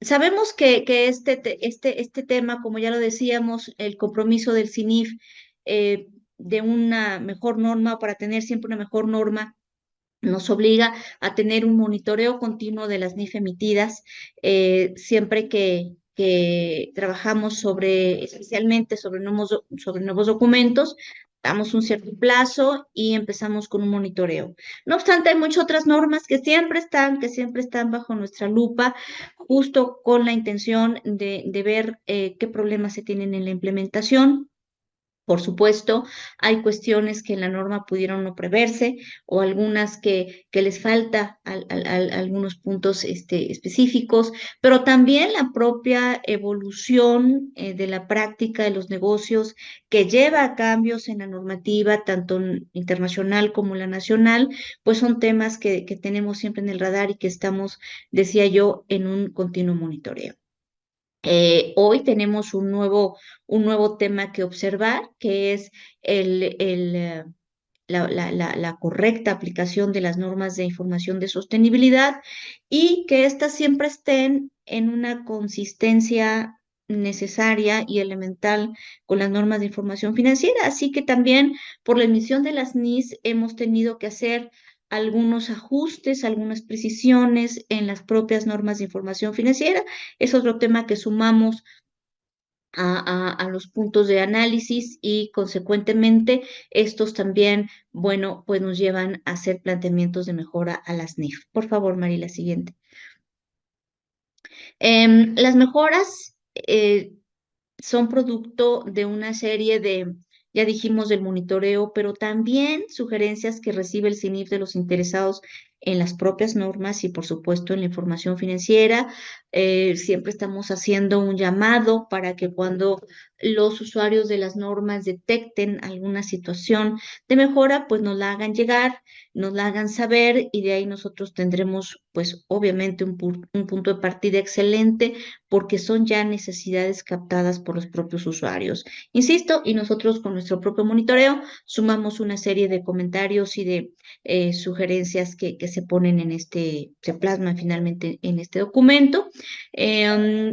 Sabemos que este tema, como ya lo decíamos, el compromiso del CINIF de una mejor norma, para tener siempre una mejor norma, nos obliga a tener un monitoreo continuo de las NIF emitidas, siempre que trabajamos especialmente sobre nuevos documentos, damos un cierto plazo y empezamos con un monitoreo. No obstante, hay muchas otras normas que siempre están bajo nuestra lupa, justo con la intención de ver qué problemas se tienen en la implementación. Por supuesto, hay cuestiones que en la norma pudieron no preverse o algunas que les falta algunos puntos específicos, pero también la propia evolución de la práctica de los negocios que lleva a cambios en la normativa, tanto internacional como la nacional, pues son temas que tenemos siempre en el radar y que estamos, decía yo, en un continuo monitoreo. Hoy tenemos un nuevo tema que observar, que es la correcta aplicación de las normas de información de sostenibilidad y que éstas siempre estén en una consistencia necesaria y elemental con las normas de información financiera. Así que también por la emisión de las NIS hemos tenido que hacer algunos ajustes, algunas precisiones en las propias normas de información financiera. Es otro tema que sumamos a los puntos de análisis y consecuentemente estos también, bueno, pues nos llevan a hacer planteamientos de mejora a las NIF. Por favor, Mari, la siguiente. Las mejoras son producto de una serie ya dijimos, del monitoreo, pero también sugerencias que recibe el CINIF de los interesados en las propias normas y, por supuesto, en la información financiera. Siempre estamos haciendo un llamado para que cuando los usuarios de las normas detecten alguna situación de mejora, pues nos la hagan llegar, nos la hagan saber y de ahí nosotros tendremos, pues, obviamente un punto de partida excelente porque son ya necesidades captadas por los propios usuarios. Insisto, y nosotros con nuestro propio monitoreo sumamos una serie de comentarios y de sugerencias que se ponen se plasman finalmente en este documento.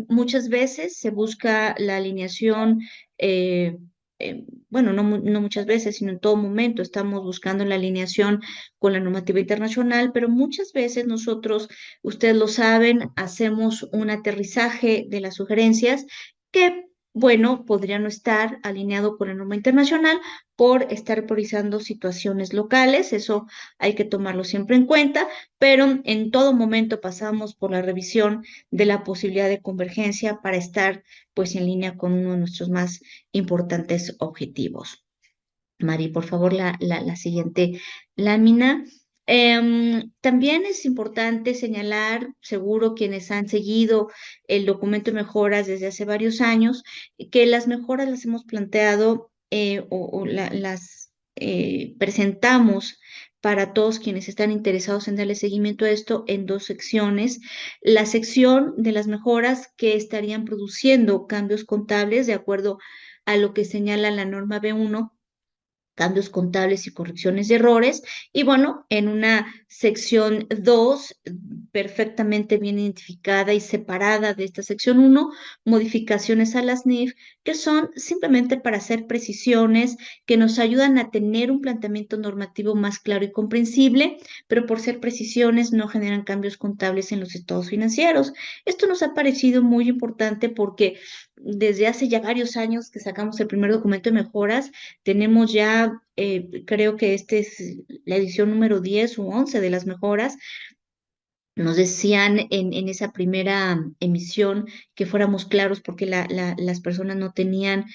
Muchas veces se busca la alineación. Bueno, no muchas veces, sino en todo momento estamos buscando la alineación con la normativa internacional, pero muchas veces nosotros, ustedes lo saben, hacemos un aterrizaje de las sugerencias que, bueno, podría no estar alineado con la norma internacional por estar priorizando situaciones locales, eso hay que tomarlo siempre en cuenta, pero en todo momento pasamos por la revisión de la posibilidad de convergencia para estar pues en línea con uno de nuestros más importantes objetivos. Mari, por favor, la siguiente lámina. También es importante señalar, seguro quienes han seguido el documento de mejoras desde hace varios años, que las mejoras las hemos planteado las presentamos para todos quienes están interesados en darle seguimiento a esto en dos secciones. La sección de las mejoras que estarían produciendo cambios contables de acuerdo a lo que señala la norma B1, cambios contables y correcciones de errores. Y bueno, en una sección 2 perfectamente bien identificada y separada de esta sección 1, modificaciones a las NIF, que son simplemente para hacer precisiones que nos ayudan a tener un planteamiento normativo más claro y comprensible, pero por ser precisiones no generan cambios contables en los estados financieros. Esto nos ha parecido muy importante porque desde hace ya varios años que sacamos el primer documento de mejoras, tenemos ya, creo que este es la edición número 10 u 11 de las mejoras. Nos decían en esa primera emisión que fuéramos claros porque las personas no tenían,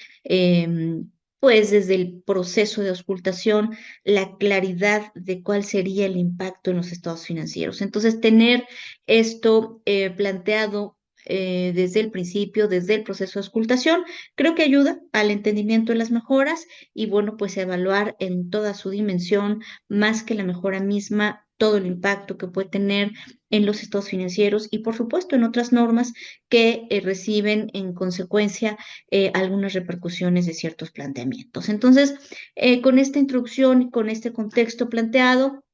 pues desde el proceso de auscultación, la claridad de cuál sería el impacto en los estados financieros. Entonces, tener esto planteado desde el principio, desde el proceso de auscultación, creo que ayuda al entendimiento de las mejoras y bueno, pues evaluar en toda su dimensión, más que la mejora misma, todo el impacto que puede tener en los estados financieros y, por supuesto, en otras normas que reciben en consecuencia algunas repercusiones de ciertos planteamientos. Entonces, con esta introducción y con este contexto planteado,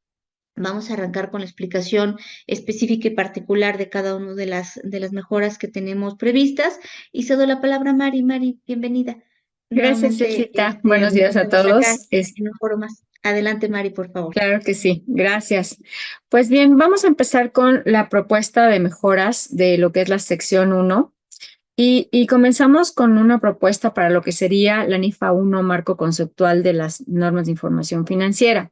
Vamos a arrancar con la explicación específica y particular de cada una de las mejoras que tenemos previstas. Y cedo la palabra a Mari. Mari, bienvenida. Gracias, Nuevamente, Elcita. Buenos días a estamos acá todos. en un foro más. Adelante, Mari, por favor. Claro que sí, gracias. Pues bien, vamos a empezar con la propuesta de mejoras de lo que es la sección uno. Y comenzamos con una propuesta para lo que sería la NIFA 1, marco conceptual de las normas de información financiera.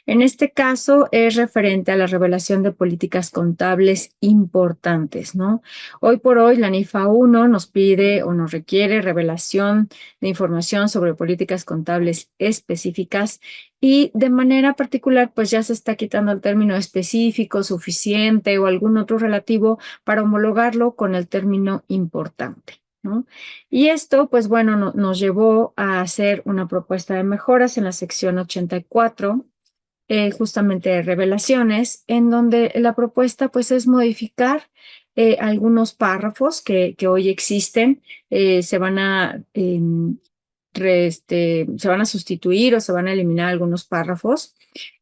En este caso es referente a la revelación de políticas contables importantes, ¿no? Hoy por hoy la NIFA 1 nos pide o nos requiere revelación de información sobre políticas contables específicas y de manera particular pues ya se está quitando el término específico, suficiente o algún otro relativo para homologarlo con el término importante, ¿no? Y esto, pues bueno, nos llevó a hacer una propuesta de mejoras en la sección 84, justamente de revelaciones, en donde la propuesta pues es modificar algunos párrafos que hoy existen. Se van a se van a sustituir o se van a eliminar algunos párrafos,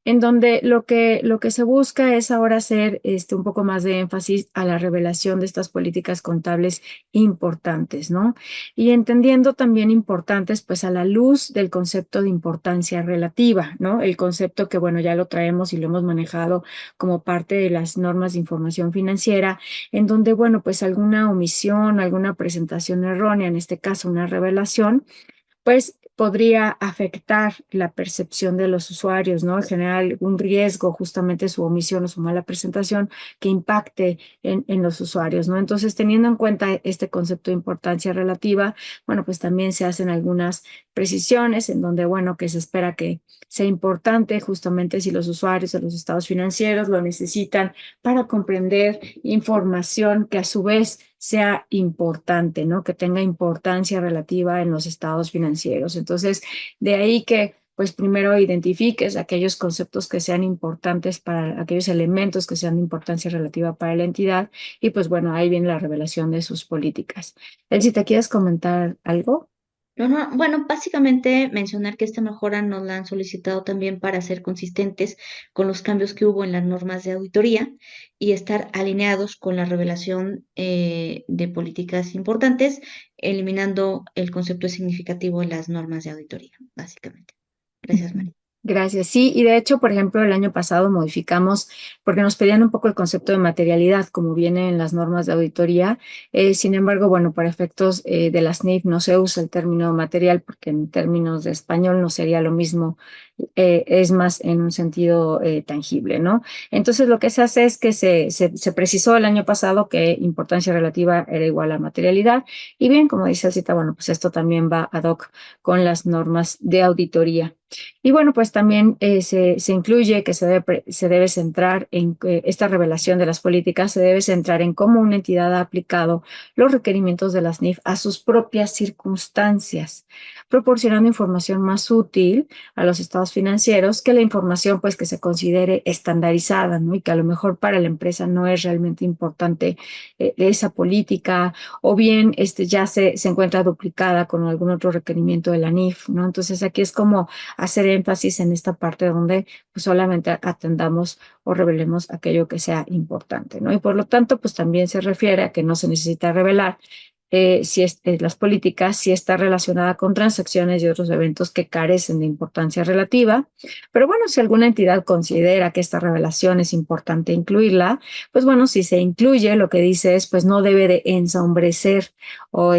en donde lo que se busca es ahora hacer un poco más de énfasis a la revelación de estas políticas contables importantes, ¿no? Y entendiendo también importantes, pues a la luz del concepto de importancia relativa, ¿no? El concepto que, bueno, ya lo traemos y lo hemos manejado como parte de las normas de información financiera, en donde, bueno, pues alguna omisión, alguna presentación errónea, en este caso una revelación, pues podría afectar la percepción de los usuarios, ¿no? Generar algún riesgo, justamente su omisión o su mala presentación que impacte en los usuarios, ¿no? Entonces, teniendo en cuenta este concepto de importancia relativa, bueno, pues también se hacen algunas precisiones en donde, bueno, que se espera que sea importante justamente si los usuarios de los estados financieros lo necesitan para comprender información que a su vez sea importante, ¿no? Que tenga importancia relativa en los estados financieros. Entonces, de ahí que, pues primero identifiques aquellos conceptos que sean importantes para aquellos elementos que sean de importancia relativa para la entidad y pues bueno, ahí viene la revelación de sus políticas. Si ¿te quieres comentar algo? No, no, bueno, básicamente mencionar que esta mejora nos la han solicitado también para ser consistentes con los cambios que hubo en las normas de auditoría y estar alineados con la revelación de políticas importantes, eliminando el concepto significativo de las normas de auditoría, básicamente. Gracias, María. Gracias. Sí, y de hecho, por ejemplo, el año pasado modificamos, porque nos pedían un poco el concepto de materialidad, como viene en las normas de auditoría. Sin embargo, bueno, para efectos de las NIF no se usa el término material, porque en términos de español no sería lo mismo, es más en un sentido tangible, ¿no? Entonces, lo que se hace es que se precisó el año pasado que importancia relativa era igual a materialidad. Y bien, como dice Alcita, bueno, pues esto también va ad hoc con las normas de auditoría. Y bueno, pues también se incluye que se debe centrar en que esta revelación de las políticas se debe centrar en cómo una entidad ha aplicado los requerimientos de las NIF a sus propias circunstancias, proporcionando información más útil a los estados financieros que la información pues que se considere estandarizada, ¿no? Y que a lo mejor para la empresa no es realmente importante esa política o bien ya se encuentra duplicada con algún otro requerimiento de la NIF, ¿no? Entonces aquí es como hacer énfasis en esta parte donde pues, solamente atendamos o revelemos aquello que sea importante, ¿no? Y por lo tanto, pues también se refiere a que no se necesita revelar si las políticas, si está relacionada con transacciones y otros eventos que carecen de importancia relativa. Pero bueno, si alguna entidad considera que esta revelación es importante incluirla, bueno, si se incluye, lo que dice es, pues no debe de ensombrecer o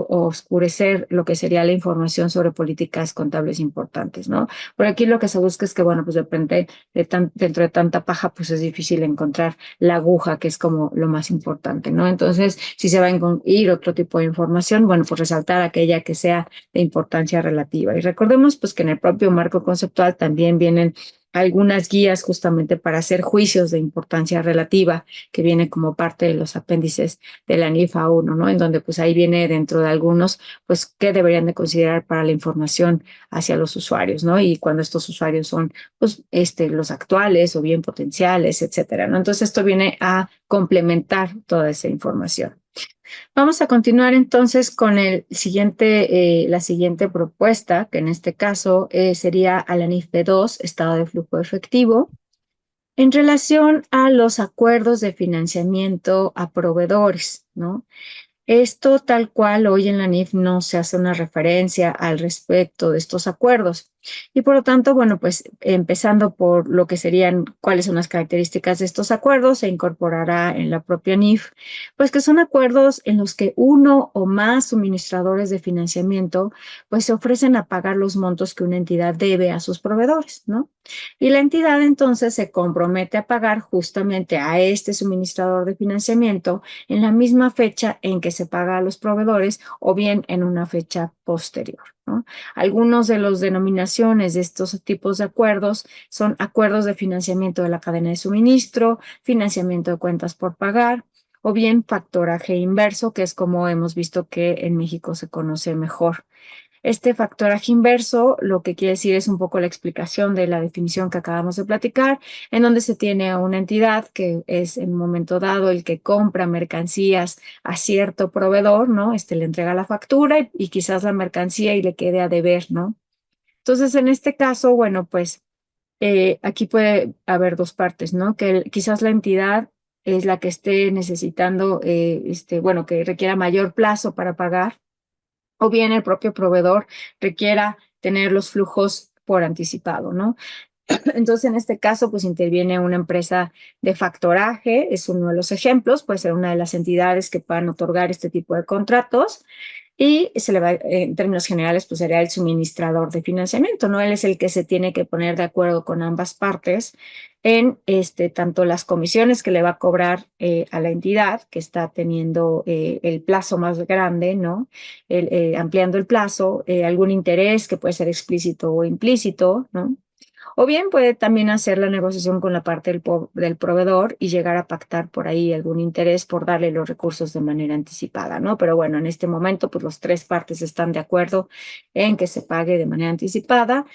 oscurecer lo que sería la información sobre políticas contables importantes, ¿no? Por aquí lo que se busca es que, bueno, pues depende dentro de tanta paja, pues es difícil encontrar la aguja, que es como lo más importante, ¿no? Entonces, si se va a ir otro tipo de información, bueno, pues resaltar aquella que sea de importancia relativa. Y recordemos, pues, que en el propio marco conceptual también vienen algunas guías justamente para hacer juicios de importancia relativa, que viene como parte de los apéndices de la NIFA 1, ¿no? En donde pues ahí viene dentro de algunos, pues, qué deberían de considerar para la información hacia los usuarios, ¿no? Y cuando estos usuarios son, pues, los actuales o bien potenciales, etcétera, ¿no? Entonces esto viene a complementar toda esa información. Vamos a continuar entonces con la siguiente propuesta, que en este caso sería a la NIF B2, estado de flujo efectivo, En relación a los acuerdos de financiamiento a proveedores, ¿no? Esto tal cual hoy en la NIF no se hace una referencia al respecto de estos acuerdos. Y por lo tanto, bueno, pues empezando por lo que serían cuáles son las características de estos acuerdos, se incorporará en la propia NIF, pues que son acuerdos en los que uno o más suministradores de financiamiento pues se ofrecen a pagar los montos que una entidad debe a sus proveedores, ¿no? Y la entidad entonces se compromete a pagar justamente a este suministrador de financiamiento en la misma fecha en que se paga a los proveedores o bien en una fecha posterior, ¿no? Algunos de las denominaciones de estos tipos de acuerdos son acuerdos de financiamiento de la cadena de suministro, financiamiento de cuentas por pagar o bien factoraje inverso, que es como hemos visto que en México se conoce mejor. Este factoraje inverso lo que quiere decir es un poco la explicación de la definición que acabamos de platicar, en donde se tiene a una entidad que es en un momento dado el que compra mercancías a cierto proveedor, ¿no? Le entrega la factura y quizás la mercancía y le quede a deber, ¿no? Entonces, en este caso, bueno, pues aquí puede haber dos partes, ¿no? Que quizás la entidad es la que esté necesitando, bueno, que requiera mayor plazo para pagar o bien el propio proveedor requiera tener los flujos por anticipado, ¿no? Entonces, en este caso, pues interviene una empresa de factoraje, es uno de los ejemplos, puede ser una de las entidades que puedan otorgar este tipo de contratos y se le va, en términos generales, pues sería el suministrador de financiamiento, ¿no? Él es el que se tiene que poner de acuerdo con ambas partes en tanto las comisiones que le va a cobrar a la entidad que está teniendo el plazo más grande, ¿no? Ampliando el plazo, algún interés que puede ser explícito o implícito, ¿no? O bien puede también hacer la negociación con la parte del proveedor y llegar a pactar por ahí algún interés por darle los recursos de manera anticipada, ¿no? Pero bueno, en este momento, pues las tres partes están de acuerdo en que se pague de manera anticipada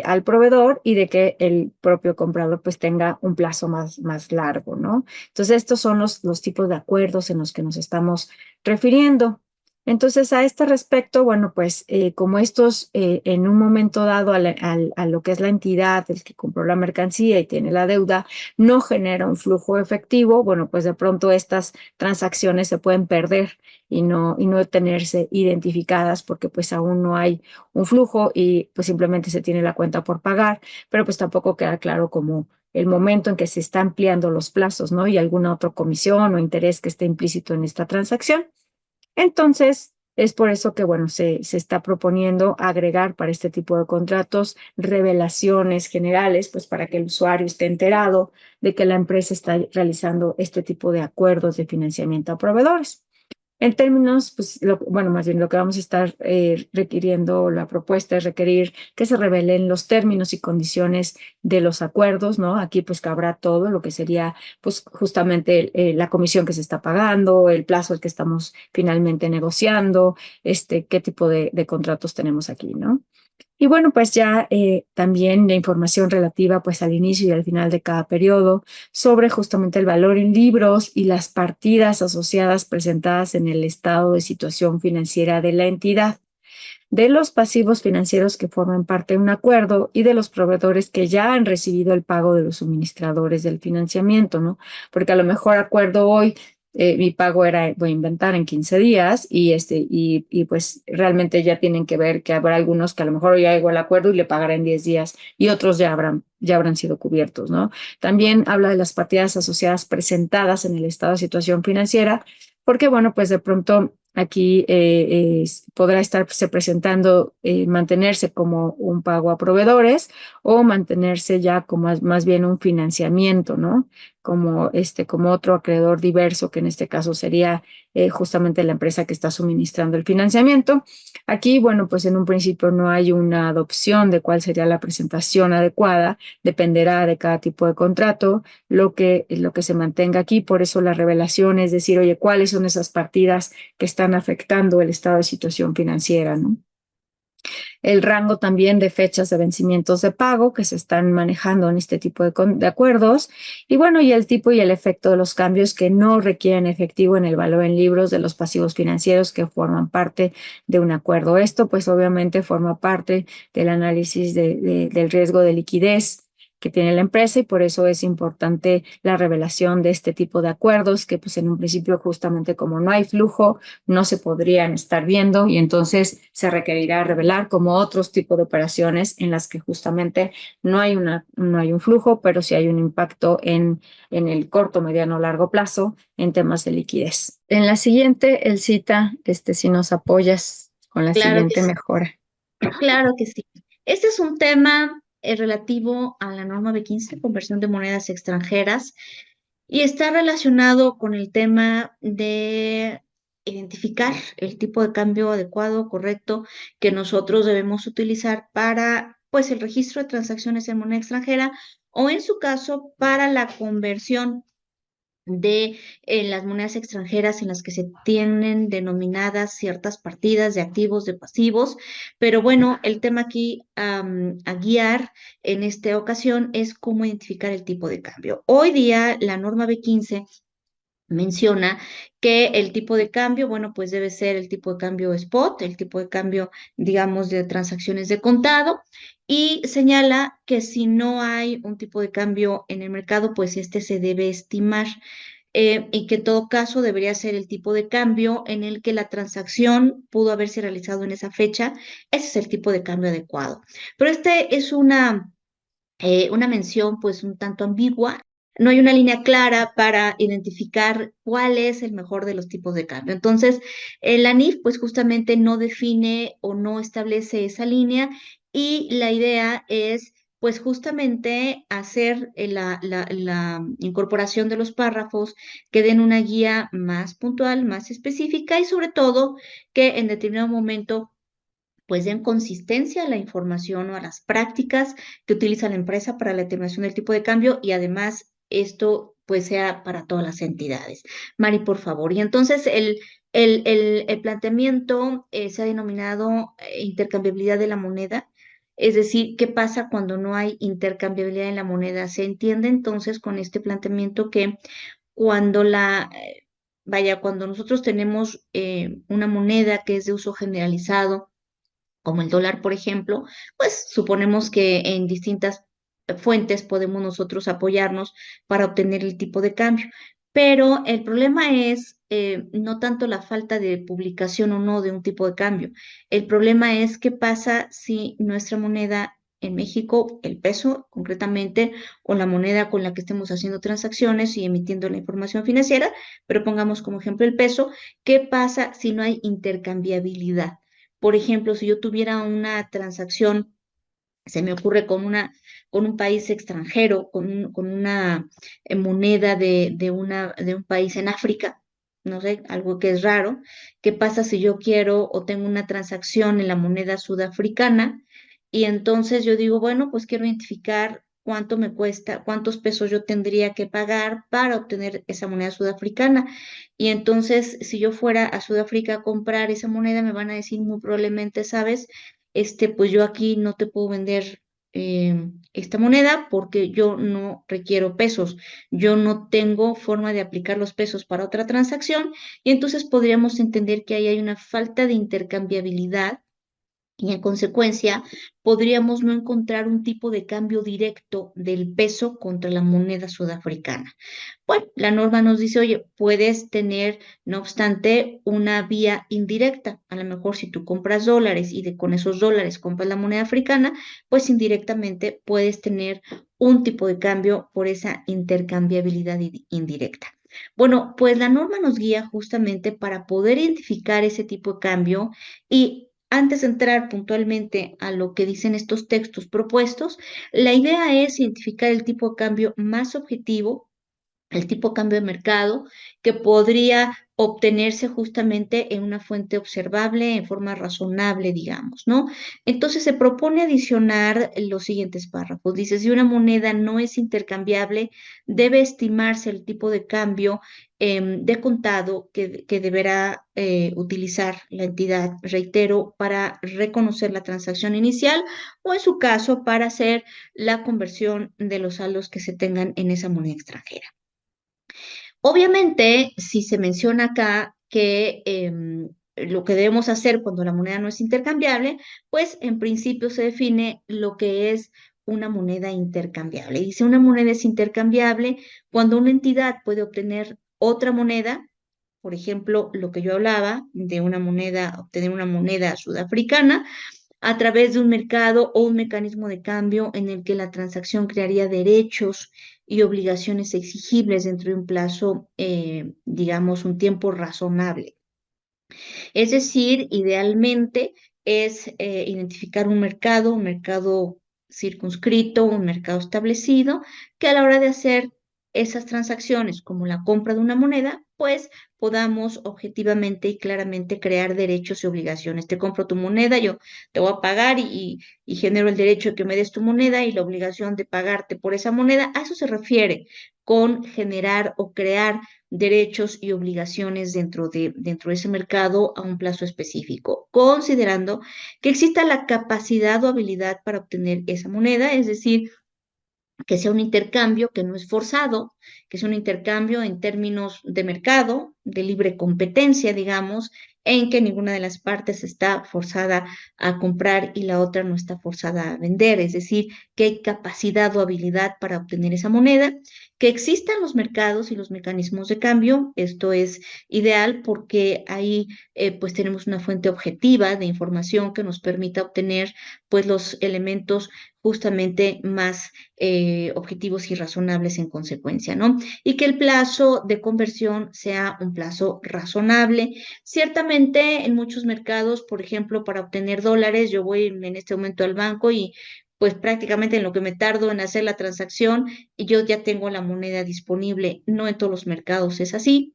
al proveedor y de que el propio comprador pues tenga un plazo más largo, ¿no? Entonces, estos son los tipos de acuerdos en los que nos estamos refiriendo. Entonces, a este respecto, bueno, pues como estos en un momento dado a lo que es la entidad, el que compró la mercancía y tiene la deuda, no genera un flujo efectivo, bueno, pues de pronto estas transacciones se pueden perder y no tenerse identificadas porque pues aún no hay un flujo y pues simplemente se tiene la cuenta por pagar, pero pues tampoco queda claro como el momento en que se está ampliando los plazos, ¿no? Y alguna otra comisión o interés que esté implícito en esta transacción. Entonces, es por eso que, bueno, se está proponiendo agregar para este tipo de contratos revelaciones generales, pues para que el usuario esté enterado de que la empresa está realizando este tipo de acuerdos de financiamiento a proveedores. En términos, pues, bueno, más bien lo que vamos a estar requiriendo, la propuesta es requerir que se revelen los términos y condiciones de los acuerdos, ¿no? Aquí pues cabrá todo lo que sería, pues, justamente la comisión que se está pagando, el plazo al que estamos finalmente negociando, qué tipo de contratos tenemos aquí, ¿no? Y bueno, pues ya también la información relativa pues al inicio y al final de cada periodo sobre justamente el valor en libros y las partidas asociadas presentadas en el estado de situación financiera de la entidad, de los pasivos financieros que forman parte de un acuerdo y de los proveedores que ya han recibido el pago de los suministradores del financiamiento, ¿no? Porque a lo mejor acuerdo hoy, mi pago era, voy a inventar, en 15 días y pues realmente ya tienen que ver que habrá algunos que a lo mejor ya llegó el acuerdo y le pagará en 10 días y otros ya habrán sido cubiertos, ¿no? También habla de las partidas asociadas presentadas en el estado de situación financiera, porque bueno, pues de pronto aquí podrá estarse presentando, mantenerse como un pago a proveedores o mantenerse ya como más bien un financiamiento, ¿no? Como otro acreedor diverso, que en este caso sería justamente la empresa que está suministrando el financiamiento. Aquí, bueno, pues en un principio no hay una adopción de cuál sería la presentación adecuada, dependerá de cada tipo de contrato, lo que se mantenga aquí, por eso la revelación es decir, oye, ¿cuáles son esas partidas que están afectando el estado de situación financiera, ¿no? El rango también de fechas de vencimientos de pago que se están manejando en este tipo de acuerdos y bueno, y el tipo y el efecto de los cambios que no requieren efectivo en el valor en libros de los pasivos financieros que forman parte de un acuerdo. Esto pues obviamente forma parte del análisis del riesgo de liquidez que tiene la empresa, y por eso es importante la revelación de este tipo de acuerdos que pues en un principio justamente como no hay flujo no se podrían estar viendo, y entonces se requerirá revelar como otros tipos de operaciones en las que justamente no hay un flujo, pero sí hay un impacto en el corto, mediano o largo plazo en temas de liquidez. En la siguiente, el cita, si nos apoyas con la Claro que siguiente sí, mejora. claro que sí. Este es un tema relativo a la norma B15, conversión de monedas extranjeras, y está relacionado con el tema de identificar el tipo de cambio adecuado, correcto, que nosotros debemos utilizar para, pues, el registro de transacciones en moneda extranjera o, en su caso, para la conversión de las monedas extranjeras en las que se tienen denominadas ciertas partidas de activos, de pasivos. Pero bueno, el tema aquí a guiar en esta ocasión es cómo identificar el tipo de cambio. Hoy día la norma B15 menciona que el tipo de cambio, bueno, pues debe ser el tipo de cambio spot, el tipo de cambio, digamos, de transacciones de contado, y señala que si no hay un tipo de cambio en el mercado, pues este se debe estimar, y que en todo caso debería ser el tipo de cambio en el que la transacción pudo haberse realizado en esa fecha. Ese es el tipo de cambio adecuado. Pero este es una mención pues un tanto ambigua. No hay una línea clara para identificar cuál es el mejor de los tipos de cambio. Entonces, la NIF pues justamente no define o no establece esa línea, y la idea es pues justamente hacer la incorporación de los párrafos que den una guía más puntual, más específica, y sobre todo que en determinado momento pues den consistencia a la información o a las prácticas que utiliza la empresa para la determinación del tipo de cambio, y además esto pues sea para todas las entidades. Mari, por favor. Y entonces el planteamiento se ha denominado intercambiabilidad de la moneda. Es decir, ¿qué pasa cuando no hay intercambiabilidad en la moneda? Se entiende entonces con este planteamiento que cuando cuando nosotros tenemos una moneda que es de uso generalizado, como el dólar, por ejemplo, pues suponemos que en distintas fuentes podemos nosotros apoyarnos para obtener el tipo de cambio. Pero el problema es no tanto la falta de publicación o no de un tipo de cambio. El problema es qué pasa si nuestra moneda en México, el peso concretamente, o la moneda con la que estemos haciendo transacciones y emitiendo la información financiera, pero pongamos como ejemplo el peso, ¿qué pasa si no hay intercambiabilidad? Por ejemplo, si yo tuviera una transacción, se me ocurre con un país extranjero, con una moneda de un país en África, no sé, algo que es raro. ¿Qué pasa si yo quiero o tengo una transacción en la moneda sudafricana? Y entonces yo digo, bueno, pues quiero identificar cuánto me cuesta, cuántos pesos yo tendría que pagar para obtener esa moneda sudafricana. Y entonces, si yo fuera a Sudáfrica a comprar esa moneda, me van a decir muy probablemente, ¿sabes? Pues yo aquí no te puedo vender esta moneda porque yo no requiero pesos, yo no tengo forma de aplicar los pesos para otra transacción, y entonces podríamos entender que ahí hay una falta de intercambiabilidad, y en consecuencia podríamos no encontrar un tipo de cambio directo del peso contra la moneda sudafricana. Bueno, la norma nos dice, oye, puedes tener, no obstante, una vía indirecta. A lo mejor si tú compras dólares y con esos dólares compras la moneda africana, pues indirectamente puedes tener un tipo de cambio por esa intercambiabilidad indirecta. Bueno, pues la norma nos guía justamente para poder identificar ese tipo de cambio, y antes de entrar puntualmente a lo que dicen estos textos propuestos, la idea es identificar el tipo de cambio más objetivo, el tipo de cambio de mercado, que podría obtenerse justamente en una fuente observable, en forma razonable, digamos, ¿no? Entonces se propone adicionar los siguientes párrafos. Dice, si una moneda no es intercambiable, debe estimarse el tipo de cambio de contado que deberá utilizar la entidad, reitero, para reconocer la transacción inicial, o en su caso, para hacer la conversión de los saldos que se tengan en esa moneda extranjera. Obviamente, si se menciona acá que lo que debemos hacer cuando la moneda no es intercambiable, pues en principio se define lo que es una moneda intercambiable. Dice, una moneda es intercambiable cuando una entidad puede obtener otra moneda, por ejemplo, lo que yo hablaba de una moneda, obtener una moneda sudafricana a través de un mercado o un mecanismo de cambio en el que la transacción crearía derechos y obligaciones exigibles dentro de un plazo, digamos, un tiempo razonable. Es decir, idealmente es identificar un mercado circunscrito, un mercado establecido, que a la hora de hacer esas transacciones, como la compra de una moneda, pues podamos objetivamente y claramente crear derechos y obligaciones. Te compro tu moneda, yo te voy a pagar y genero el derecho de que me des tu moneda y la obligación de pagarte por esa moneda. A eso se refiere con generar o crear derechos y obligaciones dentro de ese mercado a un plazo específico, considerando que exista la capacidad o habilidad para obtener esa moneda, es decir, que sea un intercambio que no es forzado, que sea un intercambio en términos de mercado, de libre competencia, digamos, en que ninguna de las partes está forzada a comprar y la otra no está forzada a vender, es decir, que hay capacidad o habilidad para obtener esa moneda, que existan los mercados y los mecanismos de cambio, esto es ideal porque ahí pues tenemos una fuente objetiva de información que nos permita obtener pues los elementos justamente más objetivos y razonables en consecuencia, ¿no? Y que el plazo de conversión sea un plazo razonable. Ciertamente en muchos mercados, por ejemplo, para obtener dólares, yo voy en este momento al banco y pues prácticamente en lo que me tardo en hacer la transacción, yo ya tengo la moneda disponible. No en todos los mercados es así.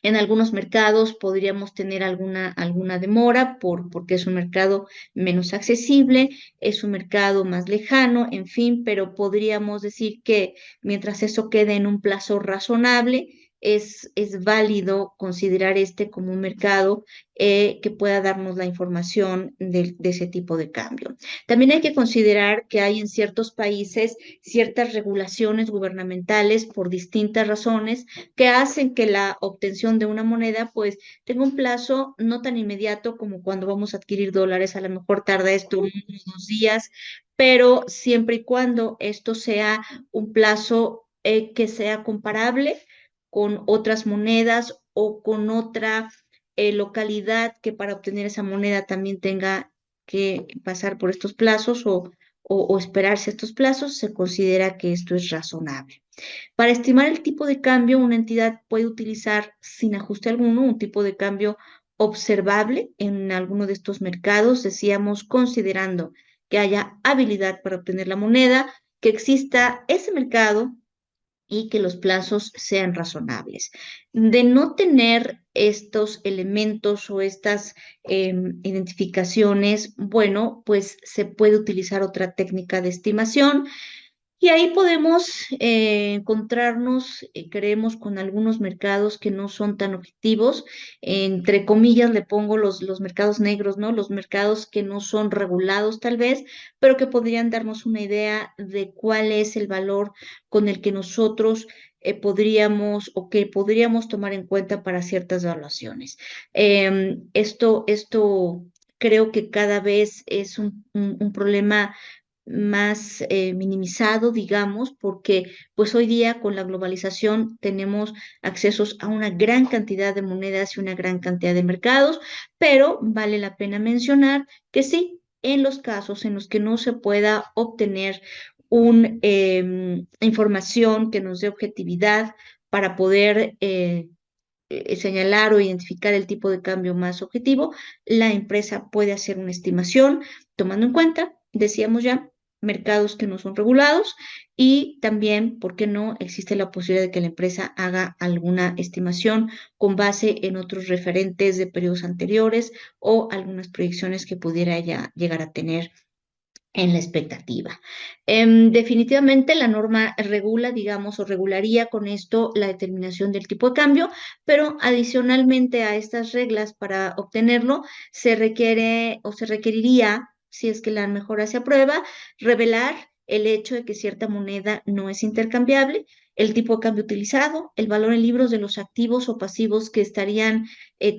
En algunos mercados podríamos tener alguna demora porque es un mercado menos accesible, es un mercado más lejano, en fin, pero podríamos decir que mientras eso quede en un plazo razonable, es válido considerar este como un mercado que pueda darnos la información de ese tipo de cambio. También hay que considerar que hay en ciertos países ciertas regulaciones gubernamentales por distintas razones que hacen que la obtención de una moneda pues tenga un plazo no tan inmediato como cuando vamos a adquirir dólares, a lo mejor tarda esto unos 2 días, pero siempre y cuando esto sea un plazo que sea comparable con otras monedas o con otra localidad que para obtener esa moneda también tenga que pasar por estos plazos o esperarse estos plazos, se considera que esto es razonable. Para estimar el tipo de cambio, una entidad puede utilizar sin ajuste alguno un tipo de cambio observable en alguno de estos mercados, decíamos, considerando que haya habilidad para obtener la moneda, que exista ese mercado y que los plazos sean razonables. De no tener estos elementos o estas identificaciones, bueno, pues se puede utilizar otra técnica de estimación y ahí podemos encontrarnos, creemos, con algunos mercados que no son tan objetivos. Entre comillas le pongo los mercados negros, ¿no? Los mercados que no son regulados tal vez, pero que podrían darnos una idea de cuál es el valor con el que nosotros podríamos o que podríamos tomar en cuenta para ciertas evaluaciones. Esto creo que cada vez es un problema más minimizado, digamos, porque pues hoy día con la globalización tenemos accesos a una gran cantidad de monedas y una gran cantidad de mercados, pero vale la pena mencionar que sí, en los casos en los que no se pueda obtener una información que nos dé objetividad para poder señalar o identificar el tipo de cambio más objetivo, la empresa puede hacer una estimación tomando en cuenta, decíamos ya, mercados que no son regulados y también, ¿por qué no?, existe la posibilidad de que la empresa haga alguna estimación con base en otros referentes de periodos anteriores o algunas proyecciones que pudiera ya llegar a tener en la expectativa. Definitivamente la norma regula, digamos, o regularía con esto la determinación del tipo de cambio, pero adicionalmente a estas reglas para obtenerlo se requiere o se requeriría, si es que la mejora se aprueba, revelar el hecho de que cierta moneda no es intercambiable, el tipo de cambio utilizado, el valor en libros de los activos o pasivos que estarían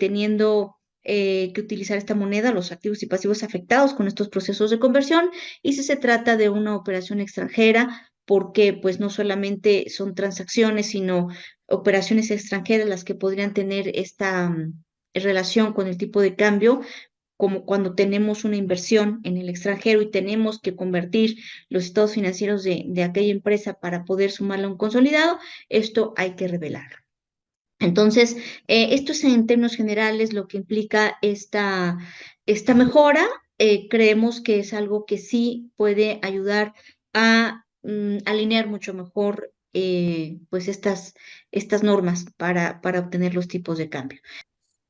teniendo que utilizar esta moneda, los activos y pasivos afectados con estos procesos de conversión, y si se trata de una operación extranjera, porque pues no solamente son transacciones, sino operaciones extranjeras las que podrían tener esta relación con el tipo de cambio, como cuando tenemos una inversión en el extranjero y tenemos que convertir los estados financieros de aquella empresa para poder sumarla a un consolidado, esto hay que revelarlo. Entonces, esto es en términos generales lo que implica esta mejora. Creemos que es algo que sí puede ayudar a alinear mucho mejor pues estas normas para obtener los tipos de cambio.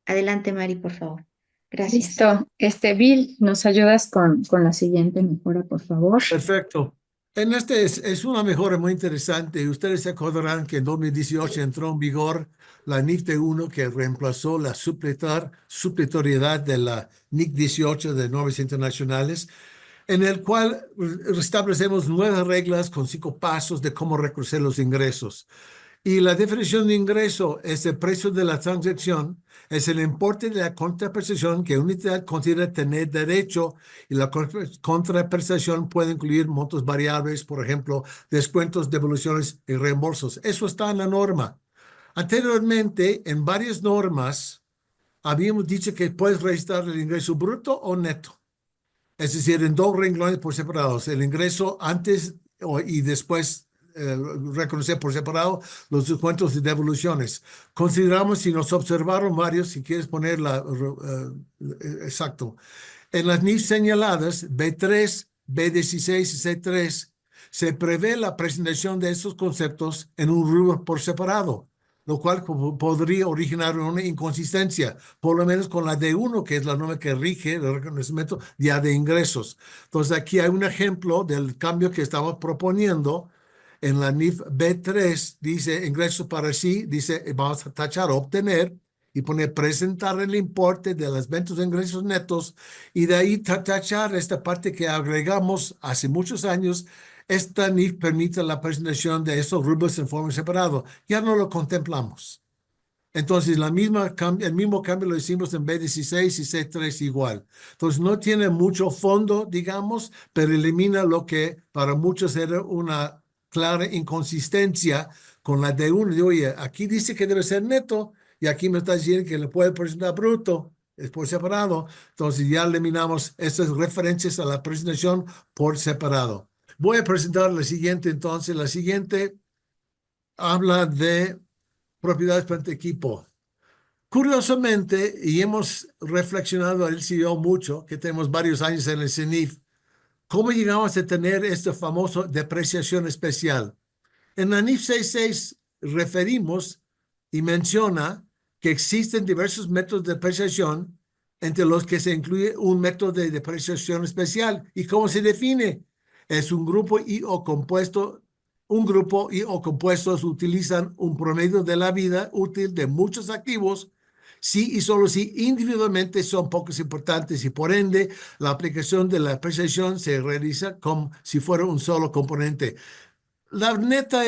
Adelante, Mari, por favor. Gracias. Listo. Bill, ¿nos ayudas con la siguiente mejora, por favor? Perfecto. En este es una mejora muy interesante. Ustedes se acordarán que en 2018 entró en vigor la NIF T1 que reemplazó la supletoriedad de la NIC 18 de normas internacionales, en el cual restablecemos nuevas reglas con 5 pasos de cómo reconocer los ingresos. Y la definición de ingreso es el precio de la transacción, es el importe de la contraprestación que una entidad considera tener derecho, y la contraprestación puede incluir montos variables, por ejemplo, descuentos, devoluciones y reembolsos. Eso está en la norma. Anteriormente, en varias normas, habíamos dicho que puedes registrar el ingreso bruto o neto. Es decir, en 2 renglones por separados, el ingreso antes y después reconocer por separado los descuentos y devoluciones. Consideramos, si nos observaron varios, si quieres ponerla exacto, en las NIF señaladas B3, B16 y C3, se prevé la presentación de estos conceptos en un rubro por separado, lo cual podría originar una inconsistencia, por lo menos con la D1, que es la norma que rige el reconocimiento ya de ingresos. Entonces, aquí hay un ejemplo del cambio que estamos proponiendo. En la NIF B3 dice ingresos para sí, dice vamos a tachar obtener y poner presentar el importe de las ventas de ingresos netos, y de ahí tachar esta parte que agregamos hace muchos años. Esta NIF permite la presentación de estos rubros en forma separada. Ya no lo contemplamos. Entonces, el mismo cambio lo hicimos en B16 y C3 igual. Entonces, no tiene mucho fondo, digamos, pero elimina lo que para muchos era una clara inconsistencia con la D1. De, oye, aquí dice que debe ser neto y aquí me está diciendo que le puede presentar bruto, es por separado. Entonces, ya eliminamos estas referencias a la presentación por separado. Voy a presentar la siguiente, entonces. La siguiente habla de propiedades frente a equipo. Curiosamente, y hemos reflexionado el CEO mucho, que tenemos varios años en el CENIF, ¿cómo llegamos a tener este famoso depreciación especial? En la NIF 66 referimos y menciona que existen diversos métodos de depreciación, entre los que se incluye un método de depreciación especial. ¿Y cómo se define? Es un grupo y o compuesto. Un grupo y o compuestos utilizan un promedio de la vida útil de muchos activos, si y solo si individualmente son pocos importantes, y por ende la aplicación de la depreciación se realiza como si fuera un solo componente. La neta,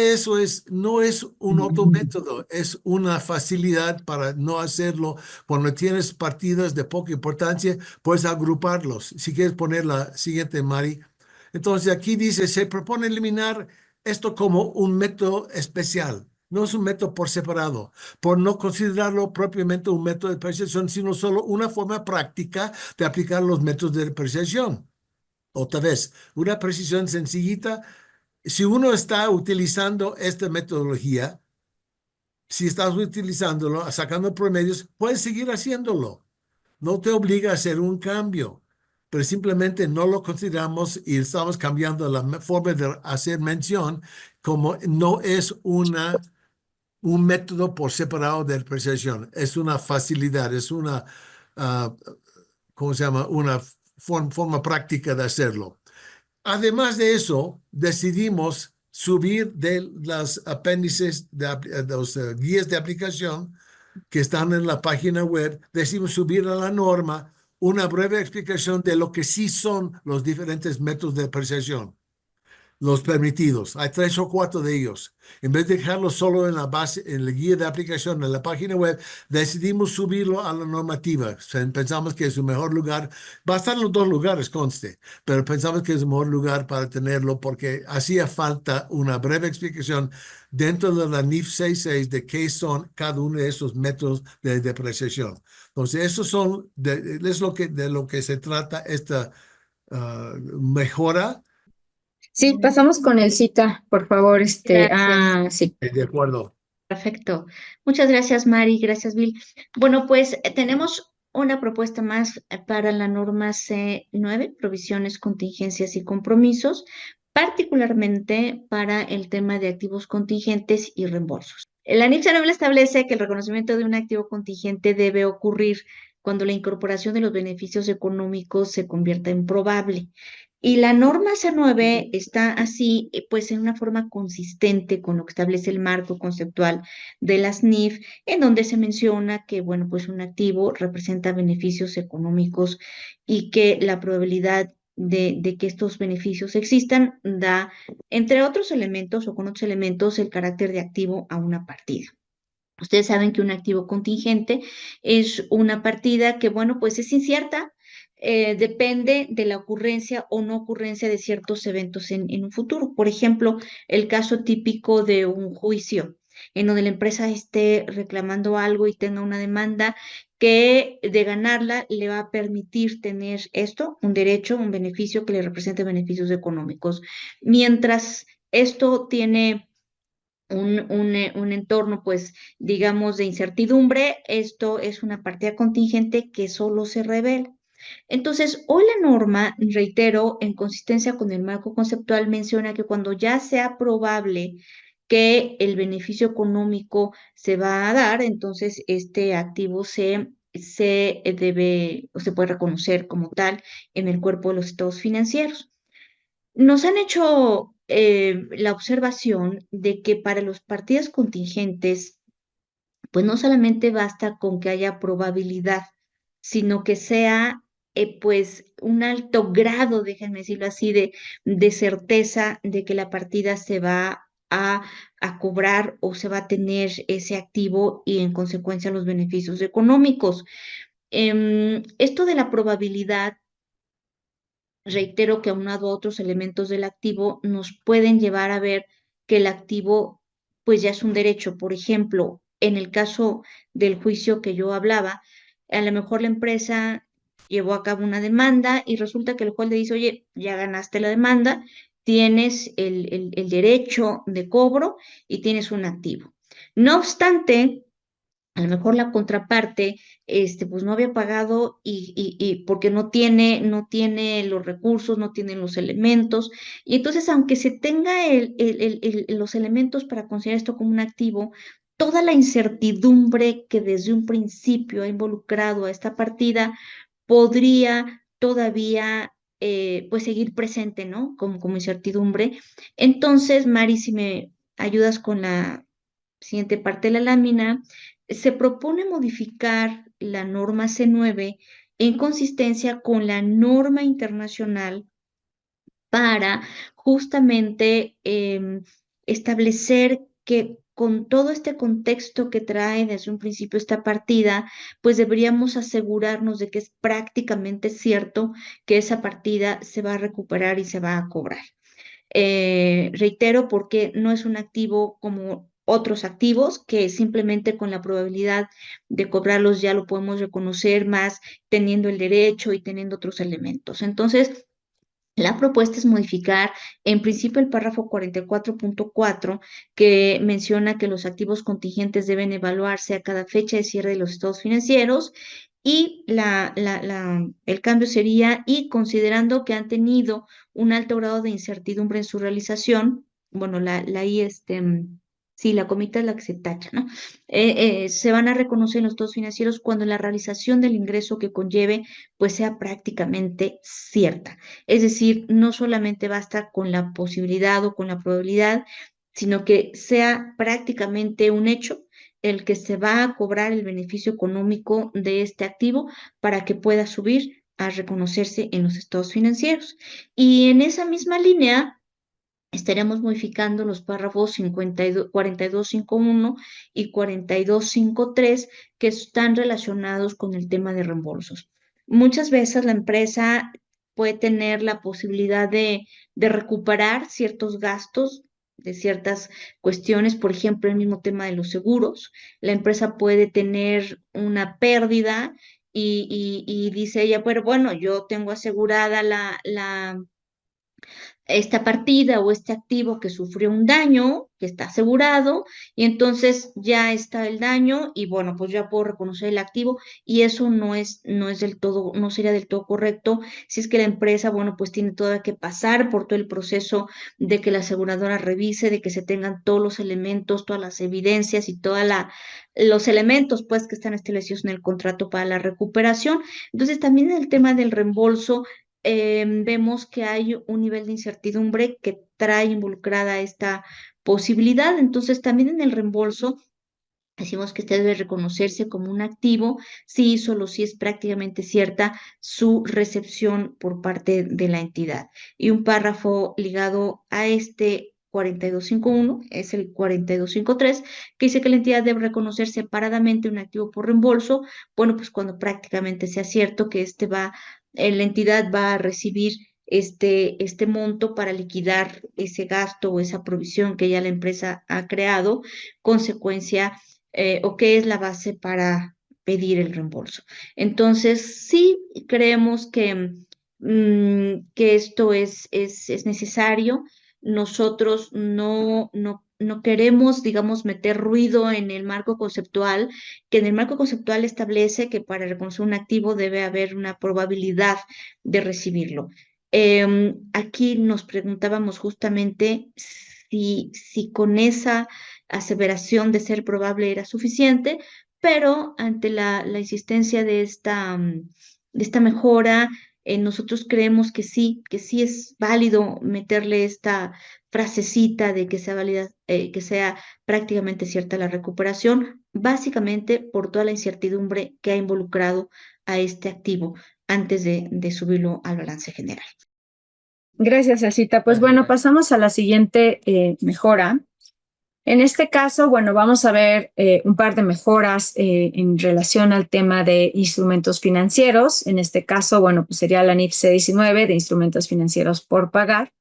no es un autométodo, es una facilidad para no hacerlo. Cuando tienes partidas de poca importancia, puedes agruparlos. Si quieres poner la siguiente, Mari. Entonces, aquí dice, se propone eliminar esto como un método especial. No es un método por separado, por no considerarlo propiamente un método de depreciación, sino solo una forma práctica de aplicar los métodos de depreciación. Otra vez, una precisión sencillita. Si uno está utilizando esta metodología, si estás utilizándolo, sacando promedios, puedes seguir haciéndolo. No te obliga a hacer un cambio, pero simplemente no lo consideramos y estamos cambiando la forma de hacer mención, como no es un método por separado de depreciación. Es una facilidad, es una, uh, ¿cómo se llama? Una forma práctica de hacerlo. Además de eso, decidimos subir de las apéndices de los guías de aplicación que están en la página web, decidimos subir a la norma una breve explicación de lo que sí son los diferentes métodos de depreciación. los permitidos. Hay 3 o 4 de ellos. En vez de dejarlo solo en la base, en la guía de aplicación, en la página web, decidimos subirlo a la normativa. O sea, pensamos que es un mejor lugar. Va a estar en los 2 lugares, conste, pero pensamos que es el mejor lugar para tenerlo porque hacía falta una breve explicación dentro de la NIF 66 de qué son cada uno de esos métodos de depreciación. Entonces, esos son, de lo que se trata esta mejora. Sí, pasamos con el cita, por favor. Gracias. Sí. De acuerdo. Perfecto. Muchas gracias, Mari. Gracias, Bill. Bueno, pues tenemos una propuesta más para la norma C9, provisiones, contingencias y compromisos, particularmente para el tema de activos contingentes y reembolsos. La NIF C9 establece que el reconocimiento de un activo contingente debe ocurrir cuando la incorporación de los beneficios económicos se convierta en probable. Y la norma C9 está así, pues en una forma consistente con lo que establece el marco conceptual de las NIF, en donde se menciona que, bueno, pues un activo representa beneficios económicos y que la probabilidad de que estos beneficios existan da, entre otros elementos o con otros elementos, el carácter de activo a una partida. Ustedes saben que un activo contingente es una partida que, bueno, pues es incierta, depende de la ocurrencia o no ocurrencia de ciertos eventos en un futuro. Por ejemplo, el caso típico de un juicio en donde la empresa esté reclamando algo y tenga una demanda que de ganarla le va a permitir tener esto, un derecho, un beneficio que le represente beneficios económicos. Mientras esto tiene un entorno, pues, digamos, de incertidumbre, esto es una partida contingente que solo se revela. Entonces, hoy la norma, reitero, en consistencia con el marco conceptual, menciona que cuando ya sea probable que el beneficio económico se va a dar, entonces este activo se debe o se puede reconocer como tal en el cuerpo de los estados financieros. Nos han hecho la observación de que para los partidos contingentes, pues no solamente basta con que haya probabilidad, sino que sea pues un alto grado, déjenme decirlo así, de certeza de que la partida se va a cobrar o se va a tener ese activo y en consecuencia los beneficios económicos. Esto de la probabilidad, reitero que aunado a otros elementos del activo, nos pueden llevar a ver que el activo pues ya es un derecho. Por ejemplo, en el caso del juicio que yo hablaba, a lo mejor la empresa llevó a cabo una demanda y resulta que el juez le dice, oye, ya ganaste la demanda, tienes el derecho de cobro y tienes un activo. No obstante, a lo mejor la contraparte, pues no había pagado y porque no tiene los recursos, no tiene los elementos. Y entonces, aunque se tenga los elementos para considerar esto como un activo, toda la incertidumbre que desde un principio ha involucrado a esta partida podría todavía, pues seguir presente, ¿no? Como incertidumbre. Entonces, Mari, si me ayudas con la siguiente parte de la lámina, se propone modificar la norma C9 en consistencia con la norma internacional para justamente establecer que con todo este contexto que trae desde un principio esta partida, pues deberíamos asegurarnos de que es prácticamente cierto que esa partida se va a recuperar y se va a cobrar. Reitero, porque no es un activo como otros activos que simplemente con la probabilidad de cobrarlos ya lo podemos reconocer más teniendo el derecho y teniendo otros elementos. Entonces, la propuesta es modificar en principio el párrafo 44.4 que menciona que los activos contingentes deben evaluarse a cada fecha de cierre de los estados financieros y el cambio sería y considerando que han tenido un alto grado de incertidumbre en su realización, bueno, sí, la comita es la que se tacha, ¿no? Se van a reconocer en los estados financieros cuando la realización del ingreso que conlleve pues sea prácticamente cierta. Es decir, no solamente basta con la posibilidad o con la probabilidad, sino que sea prácticamente un hecho el que se va a cobrar el beneficio económico de este activo para que pueda subir a reconocerse en los estados financieros. Y en esa misma línea, estaríamos modificando los párrafos 42.51 y 42.53 que están relacionados con el tema de reembolsos. Muchas veces la empresa puede tener la posibilidad de recuperar ciertos gastos de ciertas cuestiones, por ejemplo, el mismo tema de los seguros. La empresa puede tener una pérdida y dice ella, pero bueno, yo tengo asegurada esta partida o este activo que sufrió un daño, que está asegurado, y entonces ya está el daño y bueno, pues ya puedo reconocer el activo y eso no es del todo, no sería del todo correcto si es que la empresa, bueno, pues tiene todavía que pasar por todo el proceso de que la aseguradora revise, de que se tengan todos los elementos, todas las evidencias y los elementos pues que están establecidos en el contrato para la recuperación. Entonces también en el tema del reembolso vemos que hay un nivel de incertidumbre que trae involucrada esta posibilidad. Entonces, también en el reembolso decimos que este debe reconocerse como un activo si solo si es prácticamente cierta su recepción por parte de la entidad. Y un párrafo ligado a este 4251 es el 4253, que dice que la entidad debe reconocer separadamente un activo por reembolso. Bueno, pues cuando prácticamente sea cierto que la entidad va a recibir este monto para liquidar ese gasto o esa provisión que ya la empresa ha creado, consecuencia o qué es la base para pedir el reembolso. Entonces, sí creemos que esto es necesario. Nosotros no queremos, digamos, meter ruido en el marco conceptual, que en el marco conceptual establece que para reconocer un activo debe haber una probabilidad de recibirlo. Aquí nos preguntábamos justamente si con esa aseveración de ser probable era suficiente, pero ante la insistencia de esta mejora, nosotros creemos que sí es válido meterle esta frasecita de que sea válida, que sea prácticamente cierta la recuperación, básicamente por toda la incertidumbre que ha involucrado a este activo antes de subirlo al balance general. Gracias, Elcita. Pues bueno, pasamos a la siguiente mejora. En este caso, bueno, vamos a ver un par de mejoras en relación al tema de instrumentos financieros. En este caso, bueno, pues sería la NIF C19 de instrumentos financieros por pagar.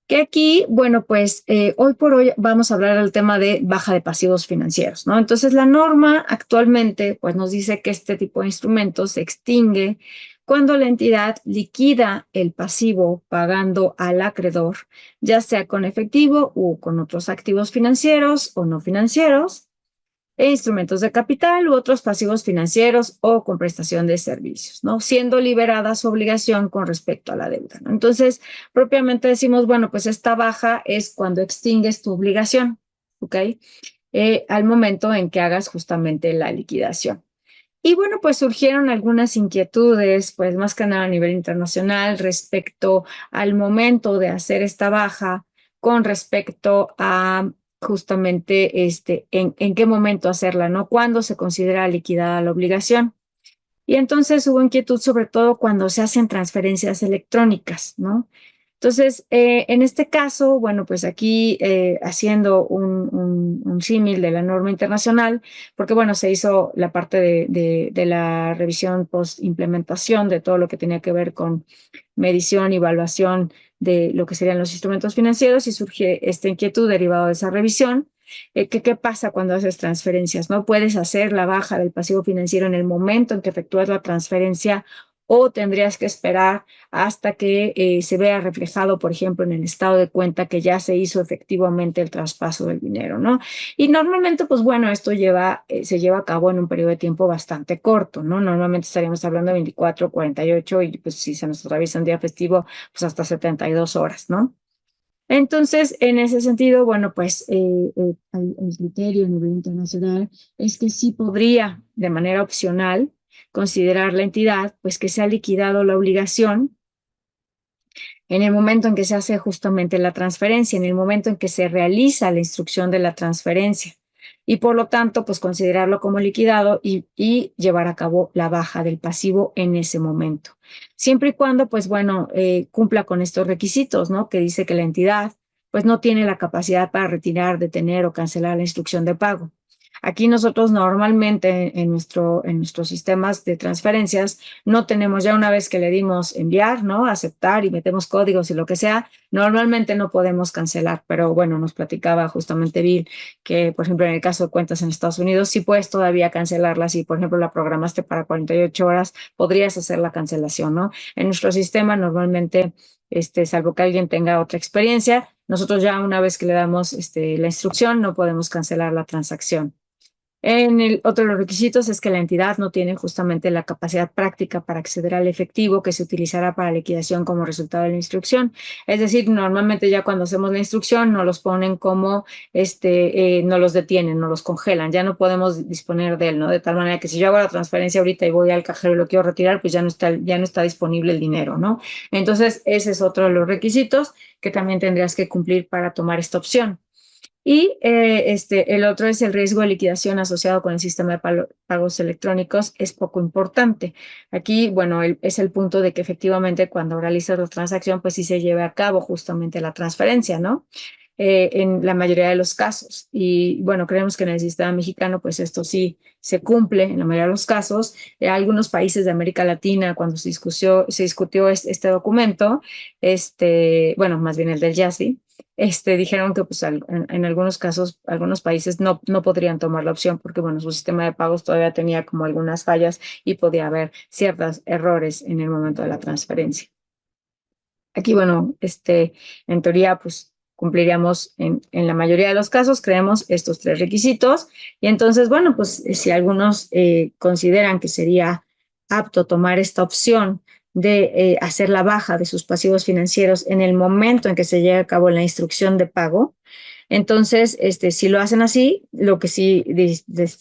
Que aquí, bueno, pues hoy por hoy vamos a hablar del tema de baja de pasivos financieros, ¿no? Entonces, la norma actualmente, pues nos dice que este tipo de instrumentos se extingue cuando la entidad liquida el pasivo pagando al acreedor, ya sea con efectivo o con otros activos financieros o no financieros, e instrumentos de capital u otros pasivos financieros o con prestación de servicios, ¿no? Siendo liberada su obligación con respecto a la deuda, ¿no? Entonces, propiamente decimos, bueno, pues esta baja es cuando extingues tu obligación, ¿ok? Al momento en que hagas justamente la liquidación. Y bueno, pues surgieron algunas inquietudes, pues más que nada a nivel internacional respecto al momento de hacer esta baja con respecto a justamente en qué momento hacerla, ¿no? ¿Cuándo se considera liquidada la obligación? Y entonces hubo inquietud sobre todo cuando se hacen transferencias electrónicas, ¿no? Entonces, en este caso, bueno, pues aquí haciendo un símil de la norma internacional, porque bueno, se hizo la parte de la revisión post-implementación de todo lo que tenía que ver con medición y evaluación de lo que serían los instrumentos financieros y surge esta inquietud derivada de esa revisión. ¿Qué pasa cuando haces transferencias? ¿No puedes hacer la baja del pasivo financiero en el momento en que efectúas la transferencia o tendrías que esperar hasta que se vea reflejado, por ejemplo, en el estado de cuenta que ya se hizo efectivamente el traspaso del dinero, ¿no? Y normalmente, pues bueno, esto se lleva a cabo en un periodo de tiempo bastante corto, ¿no? Normalmente estaríamos hablando de 24, 48 y pues si se nos atraviesa un día festivo, pues hasta 72 horas, ¿no? Entonces, en ese sentido, bueno, pues el criterio a nivel internacional es que sí podría, de manera opcional, considerar la entidad, pues que se ha liquidado la obligación en el momento en que se hace justamente la transferencia, en el momento en que se realiza la instrucción de la transferencia. Y por lo tanto, pues considerarlo como liquidado y llevar a cabo la baja del pasivo en ese momento. Siempre y cuando, pues bueno, cumpla con estos requisitos, ¿no? Que dice que la entidad pues no tiene la capacidad para retirar, detener o cancelar la instrucción de pago. Aquí nosotros normalmente en nuestros sistemas de transferencias no tenemos, ya una vez que le dimos enviar, ¿no? Aceptar y metemos códigos y lo que sea, normalmente no podemos cancelar, pero bueno, nos platicaba justamente Bill que, por ejemplo, en el caso de cuentas en Estados Unidos, sí puedes todavía cancelarla. Si, por ejemplo, la programaste para 48 horas, podrías hacer la cancelación, ¿no? En nuestro sistema normalmente, salvo que alguien tenga otra experiencia, nosotros ya una vez que le damos la instrucción, no podemos cancelar la transacción. Otro de los requisitos es que la entidad no tiene justamente la capacidad práctica para acceder al efectivo que se utilizará para liquidación como resultado de la instrucción. Es decir, normalmente ya cuando hacemos la instrucción nos los ponen como, no los detienen, no los congelan, ya no podemos disponer de él, ¿no? De tal manera que si yo hago la transferencia ahorita y voy al cajero y lo quiero retirar, pues ya no está disponible el dinero, ¿no? Entonces, ese es otro de los requisitos que también tendrías que cumplir para tomar esta opción. Y el otro es el riesgo de liquidación asociado con el sistema de pagos electrónicos, es poco importante. Aquí, bueno, es el punto de que efectivamente cuando realizas la transacción, pues sí se lleve a cabo justamente la transferencia, ¿no? En la mayoría de los casos. Y bueno, creemos que en el sistema mexicano, pues esto sí se cumple en la mayoría de los casos. Algunos países de América Latina, cuando se discutió este documento, bueno, más bien el del YASI, dijeron que pues en algunos casos, algunos países no podrían tomar la opción porque, bueno, su sistema de pagos todavía tenía como algunas fallas y podía haber ciertos errores en el momento de la transferencia. Aquí, bueno, en teoría, pues cumpliríamos en la mayoría de los casos, creemos estos 3 requisitos. Y entonces, bueno, pues si algunos consideran que sería apto tomar esta opción de hacer la baja de sus pasivos financieros en el momento en que se lleve a cabo la instrucción de pago, entonces, si lo hacen así, lo que sí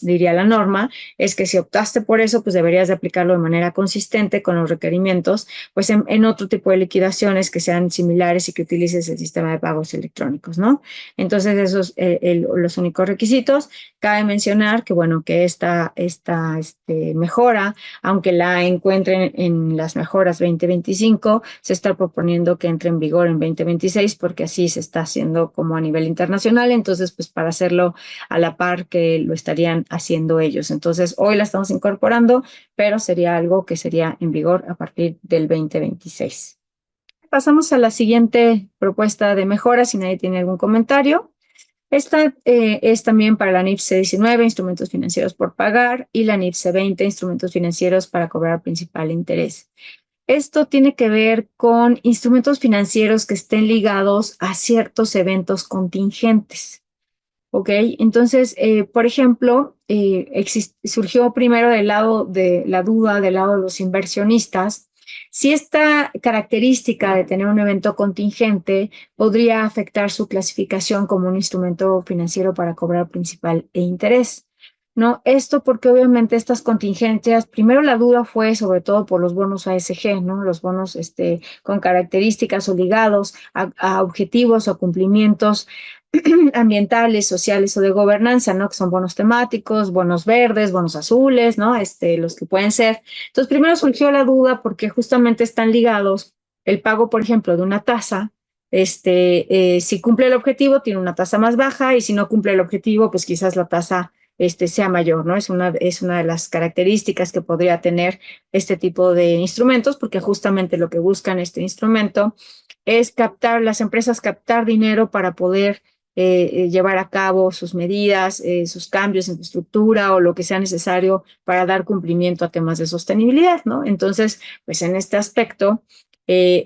diría la norma es que si optaste por eso, pues deberías de aplicarlo de manera consistente con los requerimientos, pues en otro tipo de liquidaciones que sean similares y que utilices el sistema de pagos electrónicos, ¿no? Entonces, esos los únicos requisitos. Cabe mencionar que, bueno, que esta mejora, aunque la encuentren en las mejoras 2025, se está proponiendo que entre en vigor en 2026 porque así se está haciendo como a nivel internacional. Entonces, pues para hacerlo a la par que lo estarían haciendo ellos. Entonces, hoy la estamos incorporando, pero sería algo que sería en vigor a partir del 2026. Pasamos a la siguiente propuesta de mejora, si nadie tiene algún comentario. Esta es también para la NIF C19, instrumentos financieros por pagar, y la NIF C20, instrumentos financieros para cobrar principal e interés. Esto tiene que ver con instrumentos financieros que estén ligados a ciertos eventos contingentes. ¿Ok? Entonces, por ejemplo, surgió primero del lado de la duda, del lado de los inversionistas, si esta característica de tener un evento contingente podría afectar su clasificación como un instrumento financiero para cobrar principal e interés. ¿No? Esto porque obviamente estas contingencias, primero la duda fue sobre todo por los bonos ASG, ¿no? Los bonos con características o ligados a objetivos o cumplimientos ambientales, sociales o de gobernanza, ¿no? Que son bonos temáticos, bonos verdes, bonos azules, ¿no? Los que pueden ser. Entonces, primero surgió la duda porque justamente están ligados el pago, por ejemplo, de una tasa. Si cumple el objetivo, tiene una tasa más baja y si no cumple el objetivo, pues quizás la tasa sea mayor, ¿no? Es una de las características que podría tener este tipo de instrumentos, porque justamente lo que buscan este instrumento es las empresas captar dinero para poder llevar a cabo sus medidas, sus cambios en infraestructura o lo que sea necesario para dar cumplimiento a temas de sostenibilidad, ¿no? Entonces, pues en este aspecto,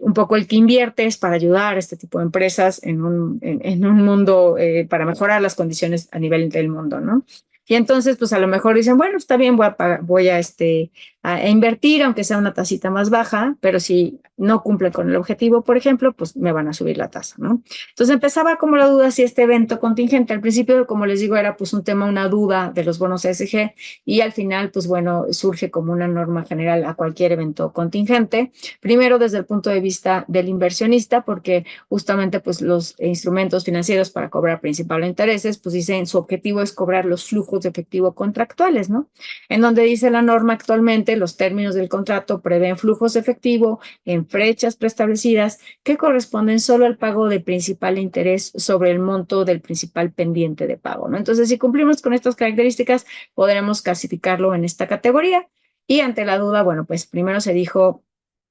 un poco el que invierte es para ayudar a este tipo de empresas en un mundo, para mejorar las condiciones a nivel del mundo, ¿no? Y entonces, pues a lo mejor dicen, bueno, está bien, voy a invertir, aunque sea una tasita más baja, pero si no cumplen con el objetivo, por ejemplo, pues me van a subir la tasa, ¿no? Entonces empezaba como la duda si este evento contingente, al principio, como les digo, era pues un tema, una duda de los bonos ESG, y al final, pues bueno, surge como una norma general a cualquier evento contingente. Primero, desde el punto de vista del inversionista, porque justamente pues los instrumentos financieros para cobrar principal o intereses, pues dicen su objetivo es cobrar los flujos de efectivo contractuales, ¿no? En donde dice la norma actualmente, Finalmente, los términos del contrato prevén flujos de efectivo en fechas preestablecidas que corresponden solo al pago de principal e interés sobre el monto del principal pendiente de pago, ¿no? Entonces, si cumplimos con estas características, podremos clasificarlo en esta categoría. Y ante la duda, bueno, pues primero se dijo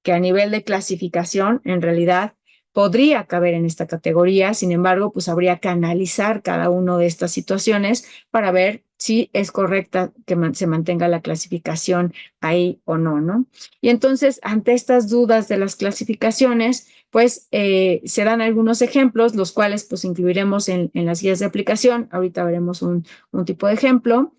que a nivel de clasificación, en realidad, podría caber en esta categoría. Sin embargo, pues habría que analizar cada una de estas situaciones para ver si es correcta que se mantenga la clasificación ahí o no, ¿no? Y entonces, ante estas dudas de las clasificaciones, pues se dan algunos ejemplos, los cuales pues incluiremos en las guías de aplicación. Ahorita veremos un tipo de ejemplo,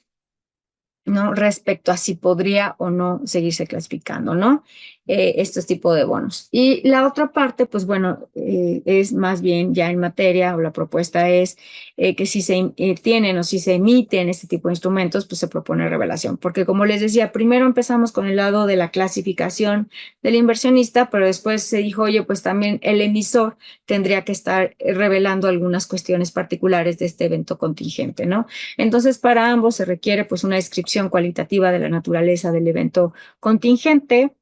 ¿no? Respecto a si podría o no seguirse clasificando, ¿no? Estos tipos de bonos. Y la otra parte, pues bueno, es más bien ya en materia, o la propuesta es que si se tienen o si se emiten este tipo de instrumentos, pues se propone revelación. Porque como les decía, primero empezamos con el lado de la clasificación del inversionista, pero después se dijo, oye, pues también el emisor tendría que estar revelando algunas cuestiones particulares de este evento contingente, ¿no? Entonces, para ambos se requiere pues una descripción cualitativa de la naturaleza del evento contingente,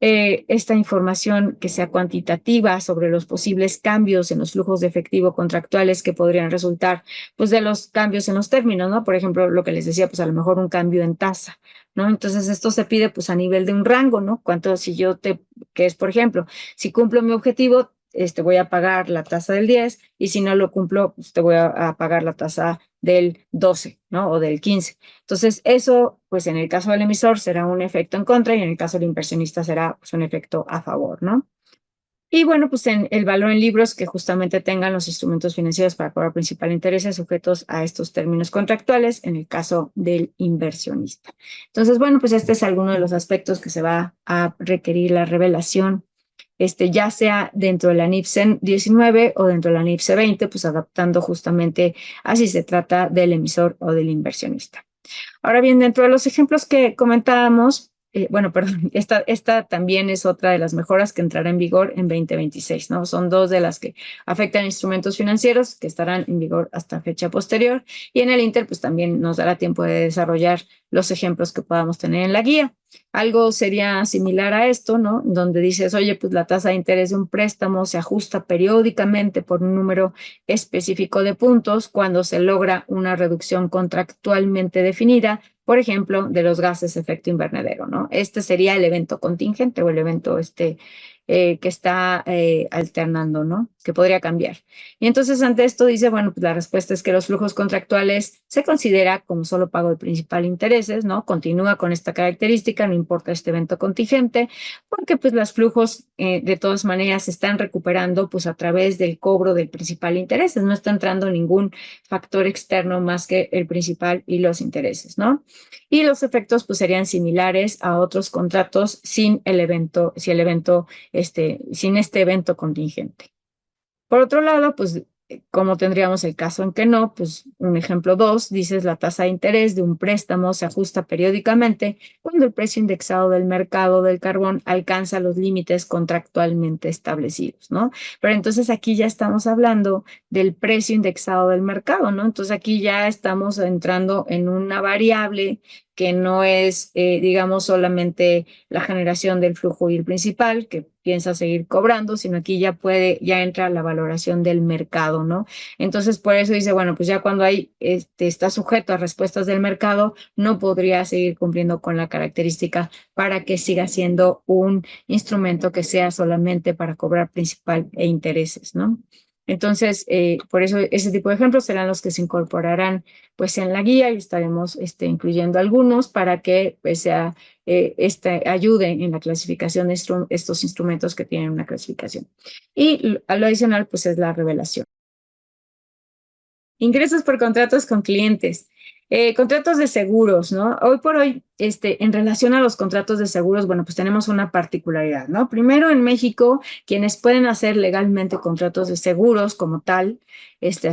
esta información que sea cuantitativa sobre los posibles cambios en los flujos de efectivo contractuales que podrían resultar pues de los cambios en los términos, ¿no? Por ejemplo, lo que les decía, pues a lo mejor un cambio en tasa, ¿no? Entonces, esto se pide pues a nivel de un rango, ¿no? Cuánto si yo que es, por ejemplo, si cumplo mi objetivo, voy a pagar la tasa del 10 y si no lo cumplo, pues te voy a pagar la tasa del 12, ¿no? O del 15. Entonces, eso, pues en el caso del emisor será un efecto en contra y en el caso del inversionista será pues, un efecto a favor, ¿no? Y bueno, pues en el valor en libros que justamente tengan los instrumentos financieros para cobrar principal intereses sujetos a estos términos contractuales en el caso del inversionista. Entonces, bueno, pues este es alguno de los aspectos que se va a requerir la revelación, ya sea dentro de la NIPSE 19 o dentro de la NIPSE 20, pues adaptando justamente a si se trata del emisor o del inversionista. Ahora bien, dentro de los ejemplos que comentábamos, bueno, perdón, esta también es otra de las mejoras que entrará en vigor en 2026, ¿no? Son dos de las que afectan instrumentos financieros que estarán en vigor hasta fecha posterior y en el Inter, pues también nos dará tiempo de desarrollar los ejemplos que podamos tener en la guía. Algo sería similar a esto, ¿no? Donde dices, oye, pues la tasa de interés de un préstamo se ajusta periódicamente por un número específico de puntos cuando se logra una reducción contractualmente definida, por ejemplo, de los gases de efecto invernadero, ¿no? Este sería el evento contingente o el evento que está alternando, ¿no? Que podría cambiar. Y entonces ante esto dice, bueno, pues la respuesta es que los flujos contractuales se considera como solo pago de principal intereses, ¿no? Continúa con esta característica, no importa este evento contingente, porque pues los flujos de todas maneras se están recuperando pues a través del cobro del principal intereses, no está entrando ningún factor externo más que el principal y los intereses, ¿no? Y los efectos pues serían similares a otros contratos sin el evento, si el evento sin este evento contingente. Por otro lado, pues, ¿cómo tendríamos el caso en que no? Pues un ejemplo 2, dices la tasa de interés de un préstamo se ajusta periódicamente cuando el precio indexado del mercado del carbón alcanza los límites contractualmente establecidos, ¿no? Pero entonces aquí ya estamos hablando del precio indexado del mercado, ¿no? Entonces aquí ya estamos entrando en una variable que no es, digamos, solamente la generación del flujo y el principal, que piensa seguir cobrando, sino aquí ya entra la valoración del mercado, ¿no? Entonces, por eso dice, bueno, pues ya cuando está sujeto a respuestas del mercado, no podría seguir cumpliendo con la característica para que siga siendo un instrumento que sea solamente para cobrar principal e intereses, ¿no? Entonces, por eso ese tipo de ejemplos serán los que se incorporarán pues en la guía y estaremos incluyendo algunos para que pues ayude en la clasificación de estos instrumentos que tienen una clasificación. Y a lo adicional pues es la revelación. Ingresos por contratos con clientes. Contratos de seguros, ¿no? Hoy por hoy, en relación a los contratos de seguros, bueno, pues tenemos una particularidad, ¿no? Primero, en México, quienes pueden hacer legalmente contratos de seguros como tal,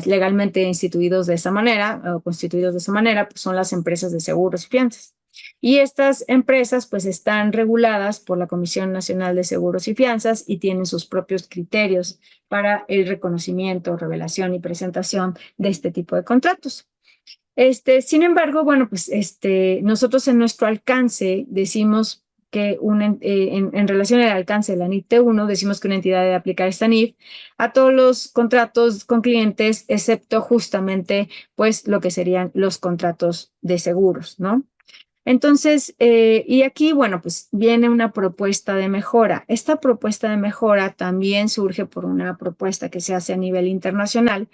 legalmente instituidos de esa manera o constituidos de esa manera, pues son las empresas de seguros y fianzas. Y estas empresas pues están reguladas por la Comisión Nacional de Seguros y Fianzas y tienen sus propios criterios para el reconocimiento, revelación y presentación de este tipo de contratos. Sin embargo, bueno, pues nosotros en nuestro alcance decimos que en relación al alcance de la NIF T1, decimos que una entidad debe aplicar esta NIF a todos los contratos con clientes, excepto justamente pues lo que serían los contratos de seguros, ¿no? Entonces, y aquí, bueno, pues viene una propuesta de mejora. Esta propuesta de mejora también surge por una propuesta que se hace a nivel internacional,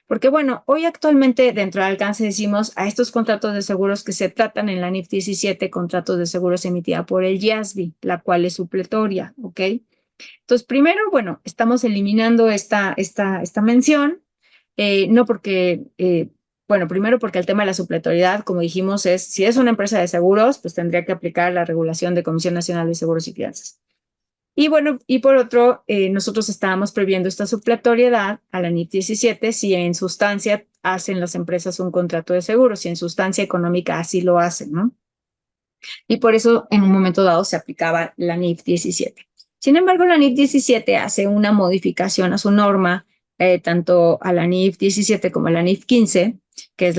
porque, bueno, hoy actualmente dentro del alcance decimos a estos contratos de seguros que se tratan en la NIF 17, contratos de seguros emitida por el IASB, la cual es supletoria, ¿ok? Entonces, primero, bueno, estamos eliminando esta mención, no porque bueno, primero porque el tema de la supletoriedad, como dijimos, es si es una empresa de seguros, pues tendría que aplicar la regulación de Comisión Nacional de Seguros y Fianzas. Y bueno, y por otro, nosotros estábamos previendo esta supletoriedad a la NIF 17 si en sustancia hacen las empresas un contrato de seguros, si en sustancia económica así lo hacen, ¿no? Y por eso en un momento dado se aplicaba la NIF 17. Sin embargo, la NIF 17 hace una modificación a su norma, tanto a la NIF 17 como a la NIF 15, que es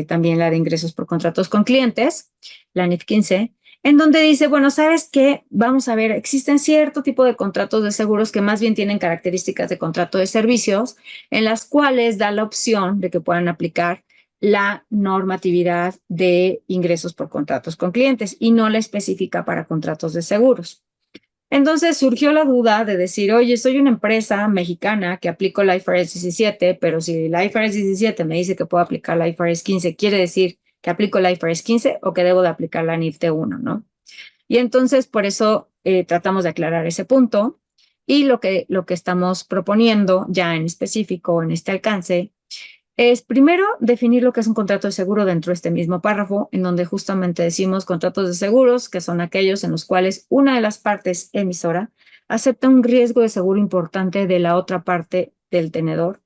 también la de ingresos por contratos con clientes, la NIF 15, en donde dice, bueno, ¿sabes qué? Vamos a ver, existen cierto tipo de contratos de seguros que más bien tienen características de contrato de servicios, en las cuales da la opción de que puedan aplicar la normatividad de ingresos por contratos con clientes y no la especifica para contratos de seguros. Entonces surgió la duda de decir, oye, soy una empresa mexicana que aplico la IFRS 17, pero si la IFRS 17 me dice que puedo aplicar la IFRS 15, ¿quiere decir que aplico la IFRS 15 o que debo de aplicar la NIF T1, ¿no? Y entonces por eso tratamos de aclarar ese punto y lo que estamos proponiendo ya en específico en este alcance es primero definir lo que es un contrato de seguro dentro de este mismo párrafo, en donde justamente decimos contratos de seguros, que son aquellos en los cuales una de las partes emisora acepta un riesgo de seguro importante de la otra parte del tenedor,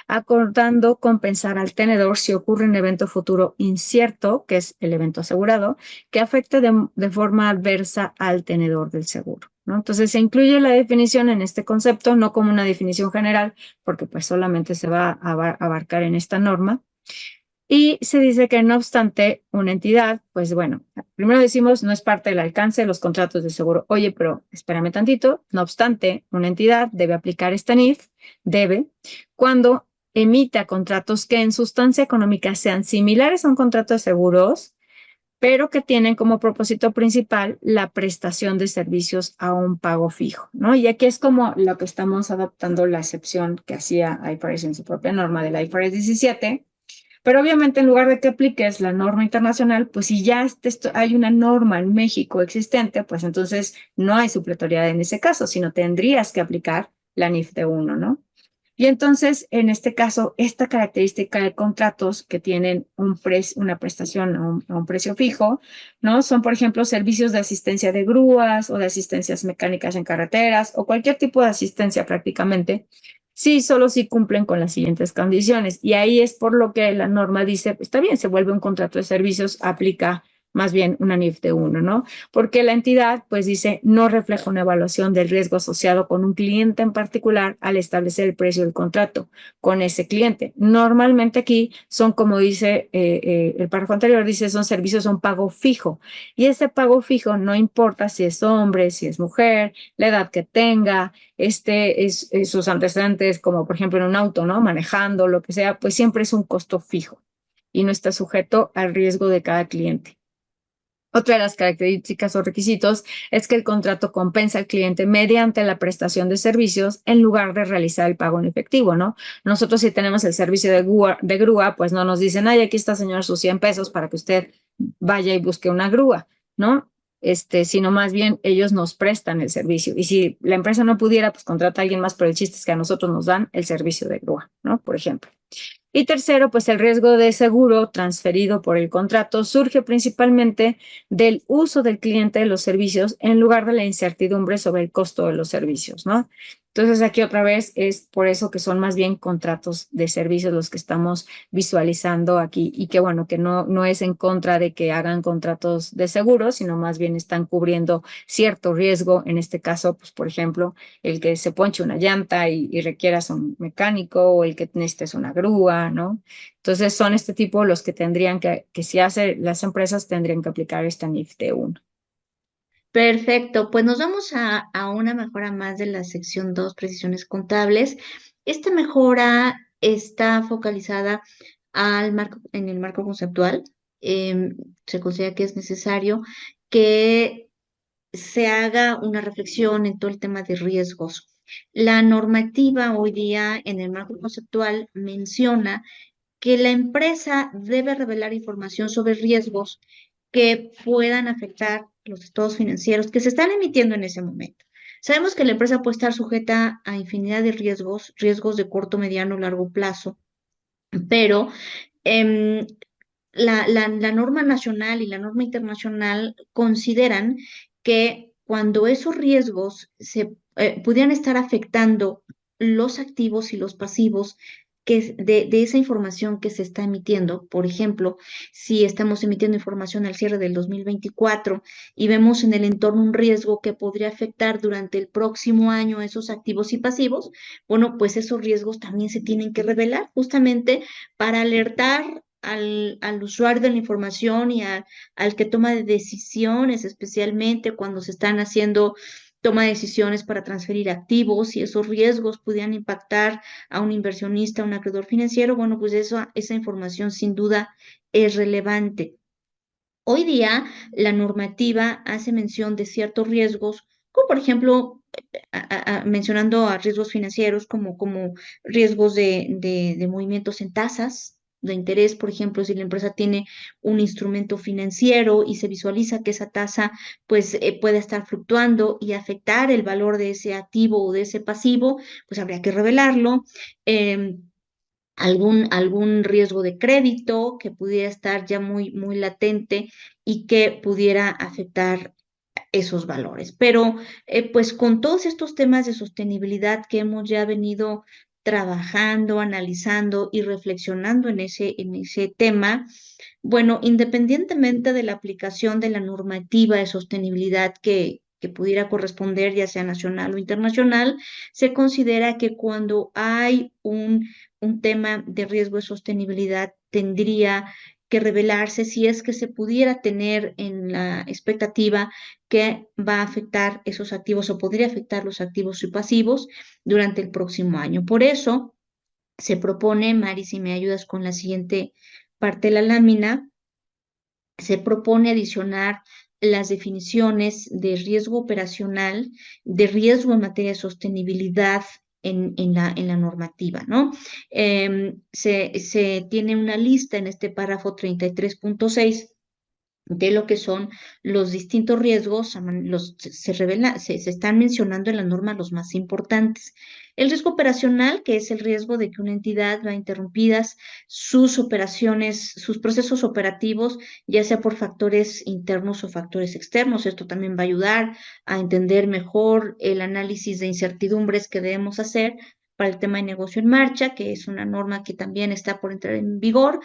acordando compensar al tenedor si ocurre un evento futuro incierto, que es el evento asegurado, que afecte de forma adversa al tenedor del seguro, ¿no? Entonces se incluye la definición en este concepto, no como una definición general, porque pues solamente se va a abarcar en esta norma. Y se dice que no obstante una entidad, pues bueno, primero decimos no es parte del alcance de los contratos de seguro. Oye, pero espérame tantito, no obstante una entidad debe aplicar esta NIF, debe, cuando emita contratos que en sustancia económica sean similares a un contrato de seguros, pero que tienen como propósito principal la prestación de servicios a un pago fijo, ¿no? Y aquí es como lo que estamos adaptando la excepción que hacía IFRS en su propia norma de la IFRS 17, pero obviamente en lugar de que apliques la norma internacional, pues si ya hay una norma en México existente, pues entonces no hay supletoriedad en ese caso, sino tendrías que aplicar la NIF de uno, ¿no? Y entonces, en este caso, esta característica de contratos que tienen una prestación a un precio fijo, ¿no? Son, por ejemplo, servicios de asistencia de grúas o de asistencias mecánicas en carreteras o cualquier tipo de asistencia prácticamente. Sí, solo si cumplen con las siguientes condiciones. Y ahí es por lo que la norma dice, está bien, se vuelve un contrato de servicios, aplica más bien una NIF de uno, ¿no? Porque la entidad, pues dice, no refleja una evaluación del riesgo asociado con un cliente en particular al establecer el precio del contrato con ese cliente. Normalmente aquí son, como dice el párrafo anterior, dice, son servicios a un pago fijo. Y ese pago fijo no importa si es hombre, si es mujer, la edad que tenga, sus antecedentes, como por ejemplo en un auto, ¿no? Manejando, lo que sea, pues siempre es un costo fijo y no está sujeto al riesgo de cada cliente. Otra de las características o requisitos es que el contrato compensa al cliente mediante la prestación de servicios en lugar de realizar el pago en efectivo, ¿no? Nosotros si tenemos el servicio de grúa, pues no nos dicen, ay, aquí está señor sus 100 pesos para que usted vaya y busque una grúa, ¿no? Sino más bien ellos nos prestan el servicio. Y si la empresa no pudiera, pues contrata a alguien más, pero el chiste es que a nosotros nos dan el servicio de grúa, ¿no? Por ejemplo. Y tercero, pues el riesgo de seguro transferido por el contrato surge principalmente del uso del cliente de los servicios en lugar de la incertidumbre sobre el costo de los servicios, ¿no? Entonces aquí otra vez es por eso que son más bien contratos de servicios los que estamos visualizando aquí y que bueno, que no es en contra de que hagan contratos de seguro, sino más bien están cubriendo cierto riesgo, en este caso, pues por ejemplo, el que se ponche una llanta y requieras un mecánico o el que necesites una grúa, ¿no? Entonces son este tipo los que tendrían que si hace las empresas tendrían que aplicar esta NIF T1. Perfecto, pues nos vamos a una mejora más de la sección 2, precisiones contables. Esta mejora está focalizada en el marco conceptual. Se considera que es necesario que se haga una reflexión en todo el tema de riesgos. La normativa hoy día en el marco conceptual menciona que la empresa debe revelar información sobre riesgos que puedan afectar los estados financieros que se están emitiendo en ese momento. Sabemos que la empresa puede estar sujeta a infinidad de riesgos, riesgos de corto, mediano, largo plazo, pero em, la norma nacional y la norma internacional consideran que cuando esos riesgos pudieran estar afectando los activos y los pasivos de esa información que se está emitiendo, por ejemplo, si estamos emitiendo información al cierre del 2024 y vemos en el entorno un riesgo que podría afectar durante el próximo año esos activos y pasivos, bueno, pues esos riesgos también se tienen que revelar justamente para alertar al usuario de la información y al que toma decisiones, especialmente cuando se están haciendo toma de decisiones para transferir activos y esos riesgos pudieran impactar a un inversionista, a un acreedor financiero, bueno, pues esa información sin duda es relevante. Hoy día la normativa hace mención de ciertos riesgos, como por ejemplo, mencionando a riesgos financieros como riesgos de movimientos en tasas de interés, por ejemplo, si la empresa tiene un instrumento financiero y se visualiza que esa tasa pues puede estar fluctuando y afectar el valor de ese activo o de ese pasivo, pues habría que revelarlo. Algún riesgo de crédito que pudiera estar ya muy latente y que pudiera afectar esos valores. Pero pues con todos estos temas de sostenibilidad que hemos ya venido trabajando, analizando y reflexionando en ese tema, bueno, independientemente de la aplicación de la normativa de sostenibilidad que pudiera corresponder, ya sea nacional o internacional, se considera que cuando hay un tema de riesgo de sostenibilidad, tendría que revelarse si es que se pudiera tener en la expectativa que va a afectar esos activos o podría afectar los activos y pasivos durante el próximo año. Por eso se propone, Mari, si me ayudas con la siguiente parte de la lámina, se propone adicionar las definiciones de riesgo operacional, de riesgo en materia de sostenibilidad en la normativa, ¿no? Se tiene una lista en este párrafo 33.6 de lo que son los distintos riesgos, se están mencionando en la norma los más importantes. El riesgo operacional, que es el riesgo de que una entidad va interrumpidas sus operaciones, sus procesos operativos, ya sea por factores internos o factores externos. Esto también va a ayudar a entender mejor el análisis de incertidumbres que debemos hacer para el tema de negocio en marcha, que es una norma que también está por entrar en vigor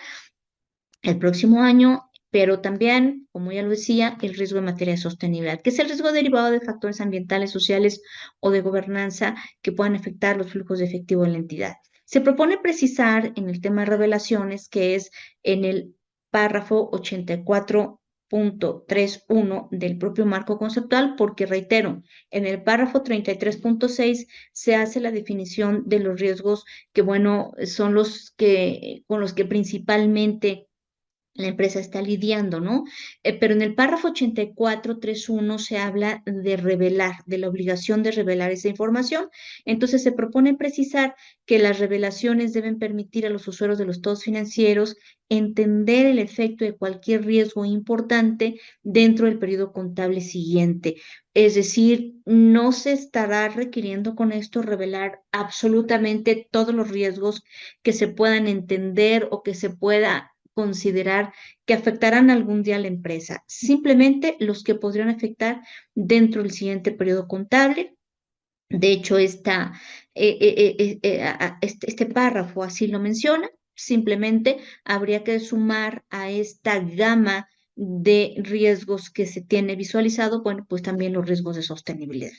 el próximo año, pero también, como ya lo decía, el riesgo en materia de sostenibilidad, que es el riesgo derivado de factores ambientales, sociales o de gobernanza que puedan afectar los flujos de efectivo en la entidad. Se propone precisar en el tema de revelaciones, que es en el párrafo 84.31 del propio marco conceptual, porque reitero, en el párrafo 33.6 se hace la definición de los riesgos que, bueno, son con los que principalmente la empresa está lidiando, ¿no? Pero en el párrafo 84.3.1 se habla de revelar, de la obligación de revelar esa información. Entonces se propone precisar que las revelaciones deben permitir a los usuarios de los estados financieros entender el efecto de cualquier riesgo importante dentro del periodo contable siguiente. Es decir, no se estará requiriendo con esto revelar absolutamente todos los riesgos que se puedan entender o que se pueda considerar que afectarán algún día a la empresa, simplemente los que podrían afectar dentro del siguiente periodo contable. De hecho, este párrafo así lo menciona, simplemente habría que sumar a esta gama de riesgos que se tiene visualizado, bueno, pues también los riesgos de sostenibilidad.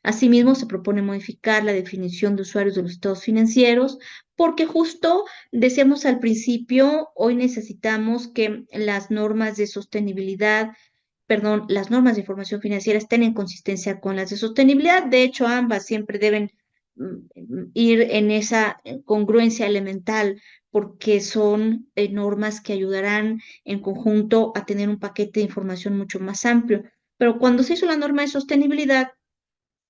Asimismo, se propone modificar la definición de usuarios de los estados financieros, porque justo decíamos al principio, hoy necesitamos que las normas de sostenibilidad perdón, las normas de información financiera estén en consistencia con las de sostenibilidad. De hecho, ambas siempre deben ir en esa congruencia elemental porque son normas que ayudarán en conjunto a tener un paquete de información mucho más amplio. Pero cuando se hizo la norma de sostenibilidad,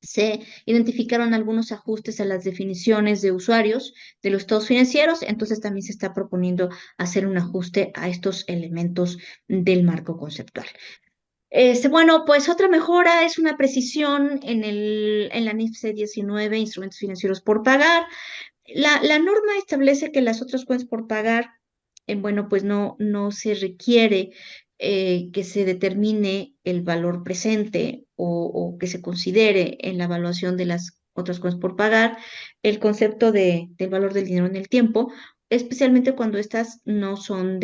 se identificaron algunos ajustes a las definiciones de usuarios de los estados financieros, entonces también se está proponiendo hacer un ajuste a estos elementos del marco conceptual. Bueno, pues otra mejora es una precisión en la NIF C19, instrumentos financieros por pagar. La norma establece que las otras cuentas por pagar, bueno, pues no se requiere que se determine el valor presente o que se considere en la evaluación de las otras cuentas por pagar el concepto del valor del dinero en el tiempo, especialmente cuando estas no son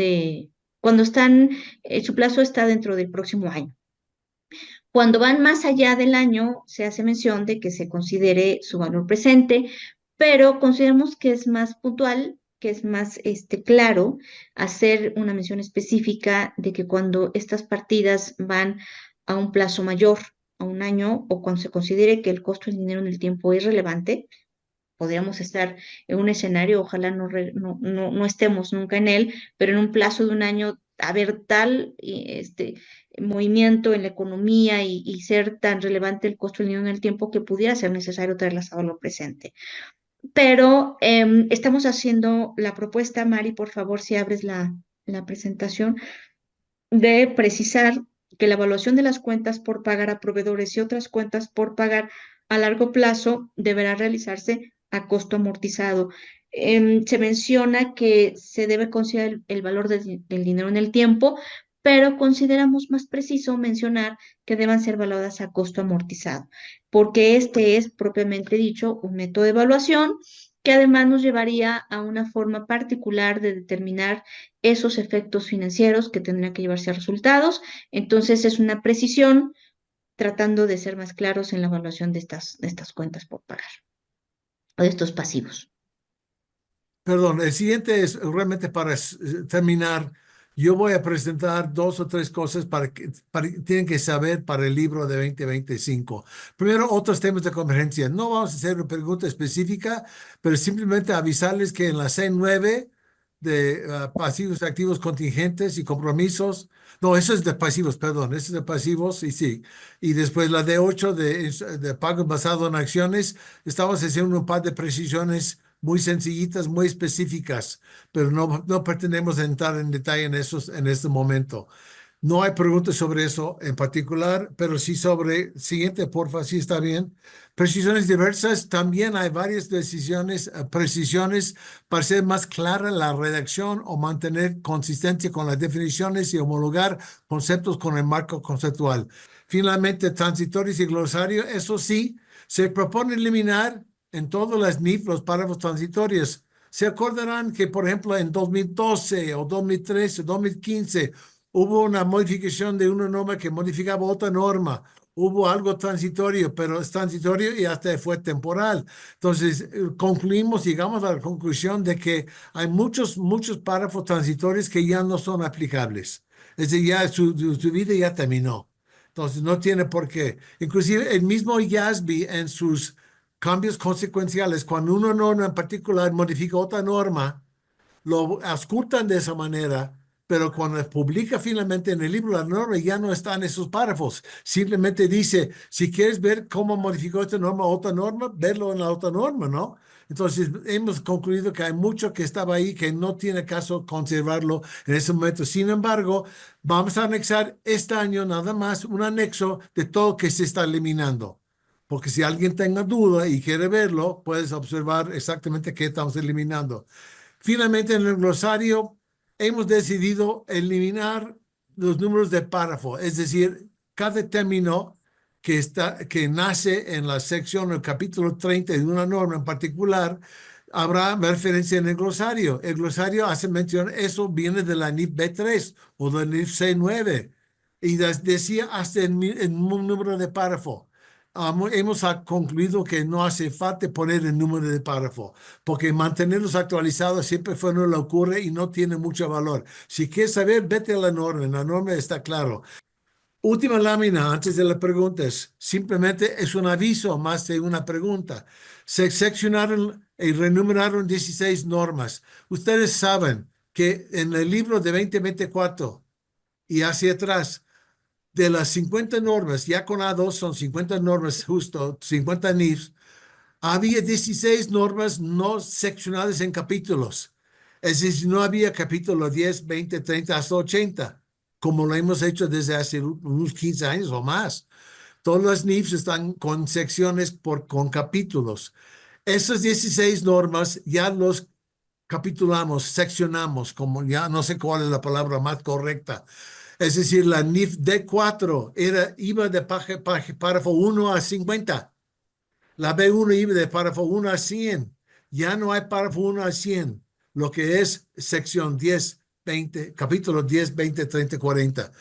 cuando están, su plazo está dentro del próximo año. Cuando van más allá del año, se hace mención de que se considere su valor presente, pero consideramos que es más puntual, que es más claro hacer una mención específica de que cuando estas partidas van a un plazo mayor, a un año, o cuando se considere que el costo del dinero en el tiempo es relevante, podríamos estar en un escenario, ojalá no estemos nunca en él, pero en un plazo de un año haber tal movimiento en la economía y ser tan relevante el costo del dinero en el tiempo que pudiera ser necesario traerlas a valor presente. Pero estamos haciendo la propuesta, Mari, por favor, si abres la presentación, de precisar que la evaluación de las cuentas por pagar a proveedores y otras cuentas por pagar a largo plazo deberá realizarse a costo amortizado. Se menciona que se debe considerar el valor del dinero en el tiempo, pero consideramos más preciso mencionar que deban ser evaluadas a costo amortizado, porque este es propiamente dicho un método de evaluación que además nos llevaría a una forma particular de determinar esos efectos financieros que tendrían que llevarse a resultados. Entonces es una precisión tratando de ser más claros en la evaluación de estas cuentas por pagar o de estos pasivos. Perdón, el siguiente es realmente para terminar. Yo voy a presentar dos o tres cosas tienen que saber para el libro de 2025. Primero, otros temas de convergencia. No vamos a hacer una pregunta específica, pero simplemente avisarles que en la C9 de pasivos, activos contingentes y compromisos, no, eso es de pasivos, perdón, eso es de pasivos y sí. Y después la D8 de pago basado en acciones, estamos haciendo un par de precisiones muy sencillitas, muy específicas, pero no pretendemos entrar en detalle en esos en este momento. No hay preguntas sobre eso en particular, pero sí sobre, siguiente, porfa, sí está bien. Precisiones diversas, también hay varias precisiones para hacer más clara la redacción o mantener consistencia con las definiciones y homologar conceptos con el marco conceptual. Finalmente, transitorios y glosario, eso sí, se propone eliminar en todas las NIF los párrafos transitorios. Se acordarán que, por ejemplo, en 2012 o 2013 o 2015 hubo una modificación de una norma que modificaba otra norma. Hubo algo transitorio, pero es transitorio y hasta fue temporal. Entonces, concluimos, llegamos a la conclusión de que hay muchos párrafos transitorios que ya no son aplicables. Es decir, ya su vida ya terminó. Entonces, no tiene por qué. Inclusive, el mismo YASB en sus cambios consecuenciales, cuando una norma en particular modifica otra norma, lo auscultan de esa manera, pero cuando publica finalmente en el libro la norma ya no están esos párrafos. Simplemente dice, si quieres ver cómo modificó esta norma a otra norma, verlo en la otra norma, ¿no? Entonces, hemos concluido que hay mucho que estaba ahí que no tiene caso conservarlo en ese momento. Sin embargo, vamos a anexar este año nada más un anexo de todo que se está eliminando. Porque si alguien tenga duda y quiere verlo, puedes observar exactamente qué estamos eliminando. Finalmente, en el glosario hemos decidido eliminar los números de párrafo, es decir, cada término que nace en la sección o el capítulo 30 de una norma en particular, habrá referencia en el glosario. El glosario hace mención, eso viene de la NIF B3 o de la NIF C9 y decía hasta el número de párrafo. Hemos concluido que no hace falta poner el número de párrafo, porque mantenerlos actualizados siempre fue una locura y no tiene mucho valor. Si quieres saber, vete a la norma. En la norma está claro. Última lámina antes de las preguntas. Simplemente es un aviso más de una pregunta. Se seccionaron y renumeraron 16 normas. Ustedes saben que en el libro de 2024 y hacia atrás, de las 50 normas, ya con A2 son 50 normas, justo 50 NIFs, había 16 normas no seccionadas en capítulos. Es decir, no había capítulo 10, 20, 30 hasta 80, como lo hemos hecho desde hace unos 15 años o más. Todas las NIFs están con secciones con capítulos. Esas 16 normas ya los capitulamos, seccionamos, como ya no sé cuál es la palabra más correcta. Es decir, la NIF D4 iba de párrafo 1 a 50. La B1 iba de párrafo 1 a 100. Ya no hay párrafo 1 a 100, lo que es sección 10, 20, capítulo 10, 20, 30, 40.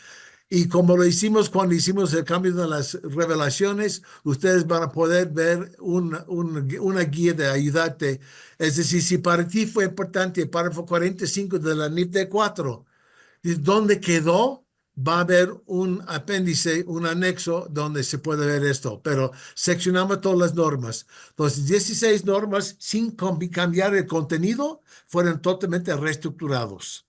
Y como lo hicimos cuando hicimos el cambio de las revelaciones, ustedes van a poder ver una guía de ayudarte. Es decir, si para ti fue importante el párrafo 45 de la NIF D4, ¿dónde quedó? Va a haber un apéndice, un anexo donde se puede ver esto, pero seccionamos todas las normas. Entonces, 16 normas sin cambiar el contenido fueron totalmente reestructurados.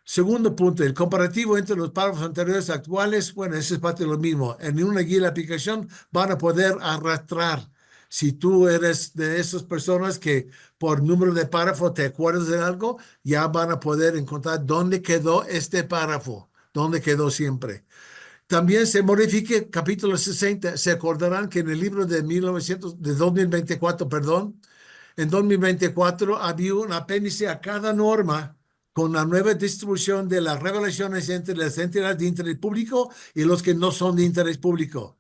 Segundo punto, el comparativo entre los párrafos anteriores y actuales. Bueno, eso es parte de lo mismo. En una guía de aplicación van a poder arrastrar. Si tú eres de esas personas que por número de párrafo te acuerdas de algo, ya van a poder encontrar dónde quedó este párrafo, dónde quedó siempre. También se modifica el capítulo 60. Se acordarán que en el libro de 2024, perdón, en 2024 había un apéndice a cada norma con la nueva distribución de las revelaciones entre las entidades de interés público y los que no son de interés público.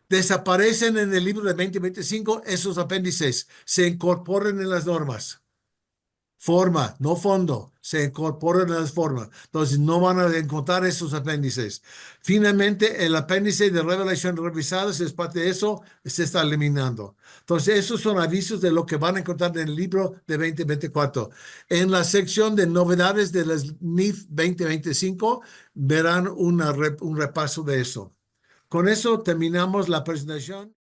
Desaparecen en el libro de 2025 esos apéndices, se incorporan en las normas. Forma, no fondo, se incorporan en las formas. Entonces no van a encontrar esos apéndices. Finalmente, el apéndice de revelación revisadas es parte de eso, se está eliminando. Entonces, esos son avisos de lo que van a encontrar en el libro de 2024. En la sección de novedades de las NIF 2025, verán un repaso de eso. Con eso terminamos la presentación.